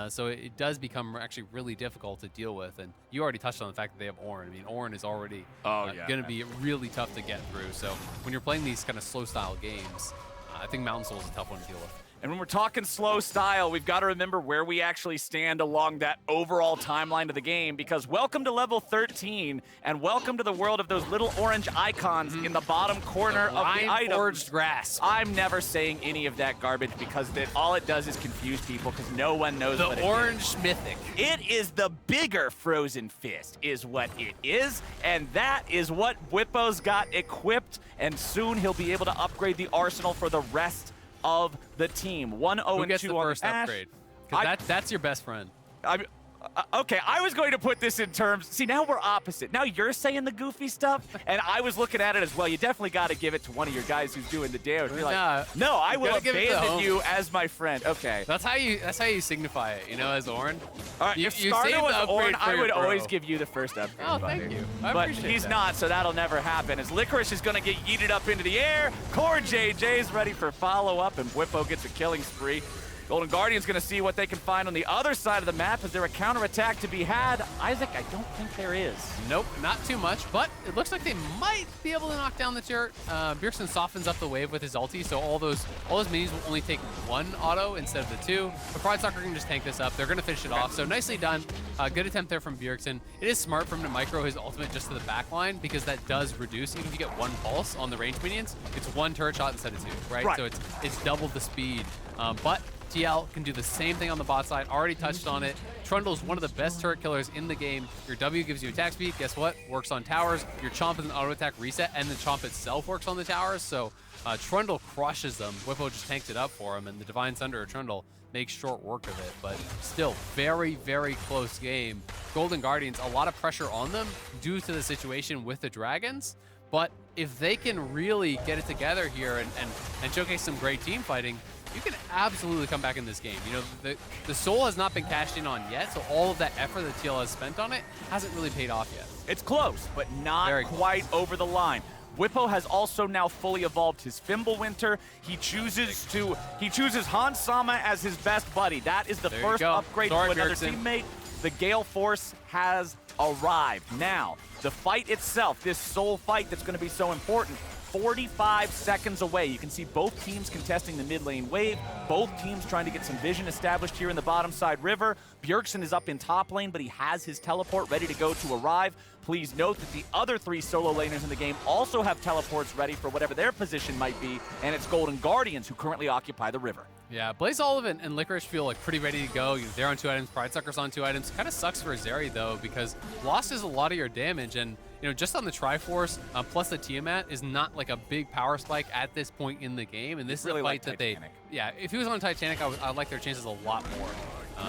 Speaker 11: So it does become actually really difficult to deal with. And you already touched on the fact that they have Ornn. I mean, Ornn is already going to be really tough to get through. So when you're playing these kind of slow style games, I think Mountain Soul is a tough one to deal with.
Speaker 8: And when we're talking slow style, we've got to remember where we actually stand along that overall timeline of the game, because welcome to level 13, and welcome to the world of those little orange icons in the bottom corner of the item.
Speaker 11: Forged Grasp.
Speaker 8: I'm never saying any of that garbage because all it does is confuse people because no one knows what it is.
Speaker 11: The orange mythic.
Speaker 8: It is the bigger Frozen Fist is what it is, and that is what Bwipo's got equipped, and soon he'll be able to upgrade the arsenal for the rest of the team. 1-0-2
Speaker 11: Who gets the first
Speaker 8: on
Speaker 11: upgrade? Because that's your best friend.
Speaker 8: Okay, I was going to put this in terms. See, now we're opposite. Now you're saying the goofy stuff, and I was looking at it as well. You definitely got to give it to one of your guys who's doing the damage. You're like, no, I will abandon you as my friend. Okay.
Speaker 11: That's how you signify it, you know, as Ornn.
Speaker 8: All right, if Starter was Ornn, I would always give you the first upgrade.
Speaker 11: Oh, thank you. I
Speaker 8: but
Speaker 11: appreciate
Speaker 8: he's
Speaker 11: that.
Speaker 8: not, so that'll never happen. As Licorice is going to get yeeted up into the air, CoreJJ is ready for follow-up, and Bwipo gets a killing spree. Golden Guardian's going to see what they can find on the other side of the map. Is there a counterattack to be had? Isaac, I don't think there is.
Speaker 11: Nope, not too much, but it looks like they might be able to knock down the turret. Bjergsen softens up the wave with his ulti, so all those minis will only take 1 auto instead of the 2. But Pridestalker can just tank this up. They're going to finish it off, so nicely done. Good attempt there from Bjergsen. It is smart for him to micro his ultimate just to the back line, because that does reduce, even if you get 1 pulse on the range minions, it's 1 turret shot instead of 2, right? So it's double the speed. But TL can do the same thing on the bot side. Already touched on it. Trundle's one of the best turret killers in the game. Your W gives you attack speed. Guess what? Works on towers. Your Chomp is an auto attack reset, and the Chomp itself works on the towers. So Trundle crushes them. Bwipo just tanked it up for him, and the Divine Thunder of Trundle makes short work of it. But still, very, very close game. Golden Guardians, a lot of pressure on them due to the situation with the Dragons. But if they can really get it together here and showcase some great team fighting, you can absolutely come back in this game. You know, the soul has not been cashed in on yet, so all of that effort that TL has spent on it hasn't really paid off yet.
Speaker 8: It's close, but not quite over the line. Bwipo has also now fully evolved his Fimbulwinter. He chooses Hans Sama as his best buddy. That is the first upgrade to another teammate. The Gale Force has arrived. Now, the fight itself, this soul fight that's going to be so important, 45 seconds away. You can see both teams contesting the mid lane wave, both teams trying to get some vision established here in the bottom side river. Bjergsen is up in top lane, but he has his teleport ready to go to arrive. Please note that the other 3 solo laners in the game also have teleports ready for whatever their position might be, and it's Golden Guardians who currently occupy the river.
Speaker 11: Yeah, Ablazeolive and Licorice feel like pretty ready to go. They're on 2 items, Pridestalker's on 2 items. Kind of sucks for Zeri though, because Lost is a lot of your damage, and you know, just on the Triforce plus the Tiamat is not like a big power spike at this point in the game, and this is a fight that yeah, if he was on Titanic, I'd like their chances a lot more.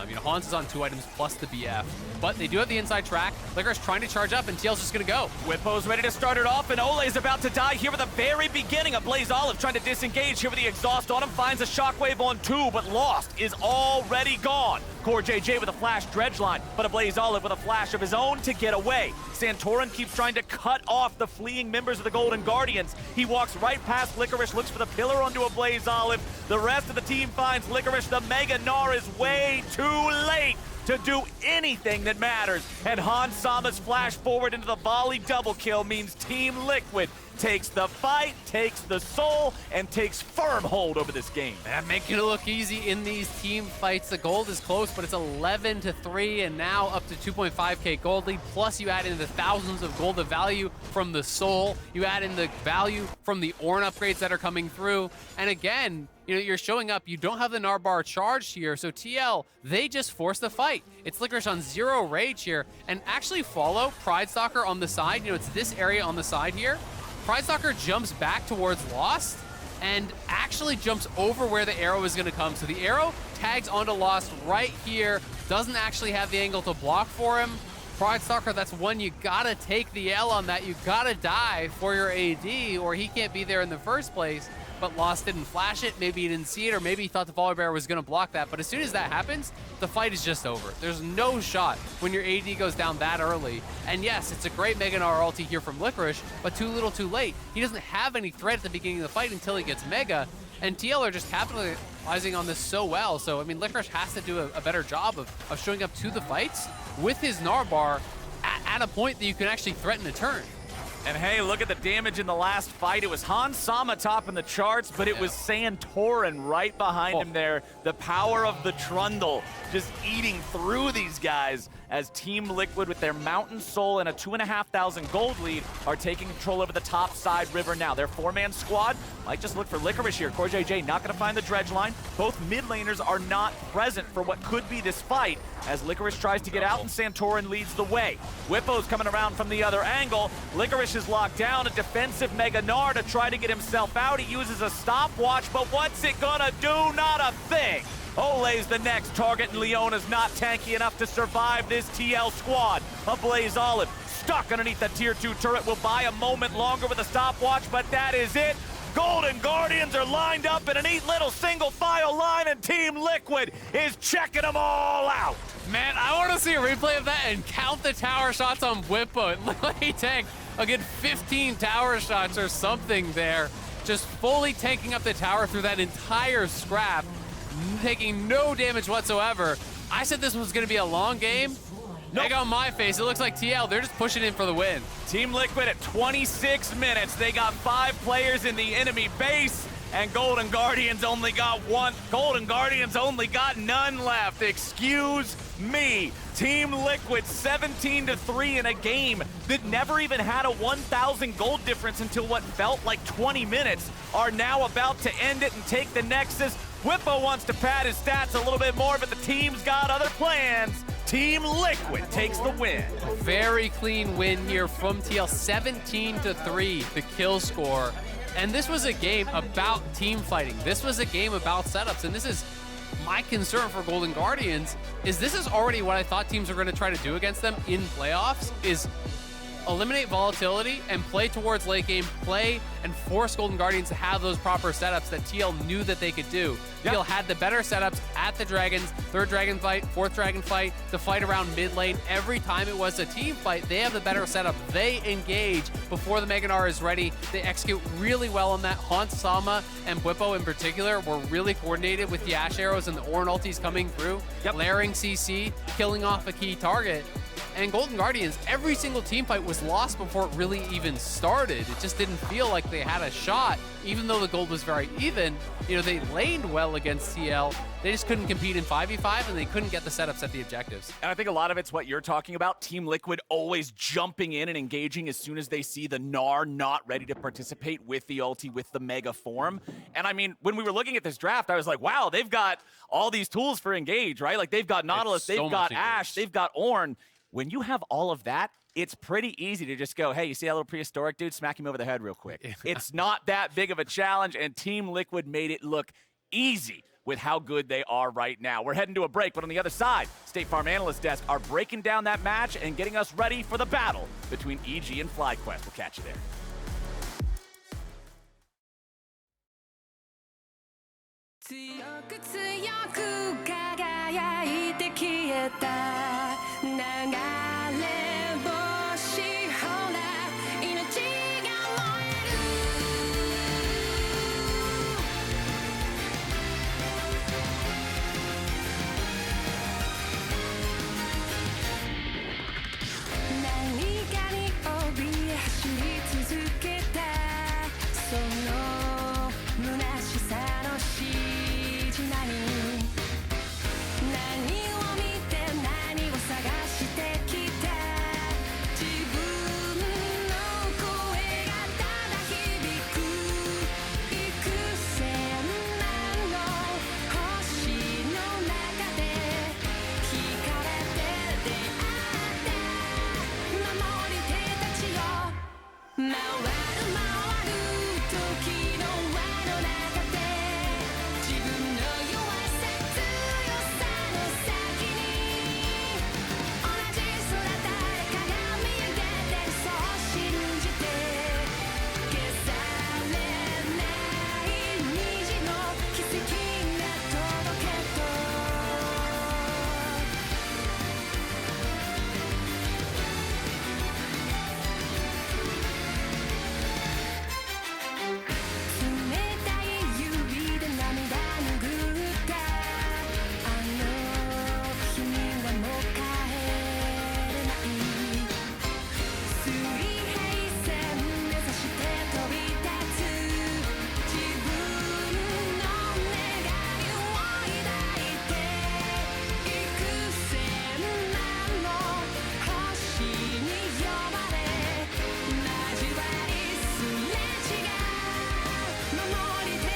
Speaker 11: You know, Hans is on 2 items plus the BF, but they do have the inside track. Licorice trying to charge up, and TL's just gonna go.
Speaker 8: Bwipo's ready to start it off, and Olleh is about to die here at the very beginning. Ablazeolive trying to disengage here with the exhaust on him, finds a shockwave on 2, but Lost is already gone. CoreJJ with a flash dredge line, but Ablazeolive with a flash of his own to get away. Santorin keeps trying to cut off the fleeing members of the Golden Guardians. He walks right past Licorice, looks for the pillar onto Ablazeolive. The rest of the team finds Licorice. The Mega Gnar is way too late to do anything that matters. And Hans Sama's flash forward into the volley double kill means Team Liquid takes the fight, takes the soul, and takes firm hold over this game.
Speaker 11: And making it look easy in these team fights. The gold is close, but it's 11-3, and now up to 2.5k gold lead. Plus you add in the thousands of gold of value from the soul. You add in the value from the Ornn upgrades that are coming through. And again, you know, you're showing up, you don't have the Gnar bar charged here, so TL, they just force the fight. It's Licorice on 0 rage here, and actually follow Pridestalker on the side. You know, it's this area on the side here. Pridestalker jumps back towards Lost and actually jumps over where the arrow is going to come. So the arrow tags onto Lost right here, doesn't actually have the angle to block for him. Pridestalker, that's one you gotta take the L on that. You gotta die for your AD or he can't be there in the first place. But Lost didn't flash it, maybe he didn't see it, or maybe he thought the Volibear was gonna block that. But as soon as that happens, the fight is just over. There's no shot when your AD goes down that early. And yes, it's a great Mega Gnar ulti here from Licorice, but too little too late. He doesn't have any threat at the beginning of the fight until he gets Mega, and TL are just capitalizing on this so well. So, I mean, Licorice has to do a better job of showing up to the fights with his Gnar bar at a point that you can actually threaten a turn.
Speaker 8: And hey, look at the damage in the last fight. It was Hans Sama topping the charts, but it was Santorin right behind him there. The power of the Trundle just eating through these guys as Team Liquid with their Mountain Soul and a 2,500 gold lead are taking control over the top side river now. Their 4-man squad might just look for Licorice here. CoreJJ not gonna find the dredge line. Both mid laners are not present for what could be this fight as Licorice tries to get out and Santorin leads the way. Bwipo's coming around from the other angle. Licorice is locked down, a defensive Mega Gnar to try to get himself out. He uses a stopwatch, but what's it gonna do? Not a thing. Olleh's the next target, and Leona's not tanky enough to survive this TL squad. Ablazeolive stuck underneath the tier 2 turret will buy a moment longer with a stopwatch, but that is it. Golden Guardians are lined up in a neat little single file line, and Team Liquid is checking them all out.
Speaker 11: Man, I want to see a replay of that and count the tower shots on Bwipo. It looked like he tanked a good 15 tower shots or something there. Just fully tanking up the tower through that entire scrap, taking no damage whatsoever. I said this was going to be a long game. Nope. Egg on my face, it looks like TL, they're just pushing in for the win.
Speaker 8: Team Liquid at 26 minutes. They got 5 players in the enemy base, and Golden Guardians only got 1. Golden Guardians only got none left. Excuse me. Team Liquid 17-3 in a game that never even had a 1,000 gold difference until what felt like 20 minutes are now about to end it and take the Nexus. Bwipo wants to pad his stats a little bit more, but the team's got other plans. Team Liquid takes the win.
Speaker 11: Very clean win here from TL, 17-3, the kill score. And this was a game about team fighting. This was a game about setups, and this is my concern for Golden Guardians, is this is already what I thought teams were going to try to do against them in playoffs, is eliminate volatility and play towards late game, play and force Golden Guardians to have those proper setups that TL knew that they could do.
Speaker 8: Yep.
Speaker 11: TL had the better setups at the Dragons, third Dragon fight, fourth Dragon fight, to fight around mid lane. Every time it was a team fight, they have the better setup. They engage before the Mega Gnar is ready. They execute really well on that. Hans, Sama, and Bwipo in particular were really coordinated with the Ashe arrows and the Ornn ultis coming through, layering CC, killing off a key target. And Golden Guardians, every single team fight was lost before it really even started. It just didn't feel like they had a shot, even though the gold was very even. You know, they laned well against TL. They just couldn't compete in 5v5, and they couldn't get the setups at the objectives.
Speaker 8: And I think a lot of it's what you're talking about. Team Liquid always jumping in and engaging as soon as they see the Gnar not ready to participate with the ulti, with the mega form. And I mean, when we were looking at this draft, I was like, wow, they've got all these tools for engage, right? Like they've got Nautilus, they've got Ashe, they've got Ornn. When you have all of that, it's pretty easy to just go, hey, you see that little prehistoric dude? Smack him over the head real quick. It's not that big of a challenge, and Team Liquid made it look easy with how good they are right now. We're heading to a break, but on the other side, State Farm Analyst Desk are breaking down that match and getting us ready for the battle between EG and FlyQuest. We'll catch you there.
Speaker 9: "強く輝いて消えた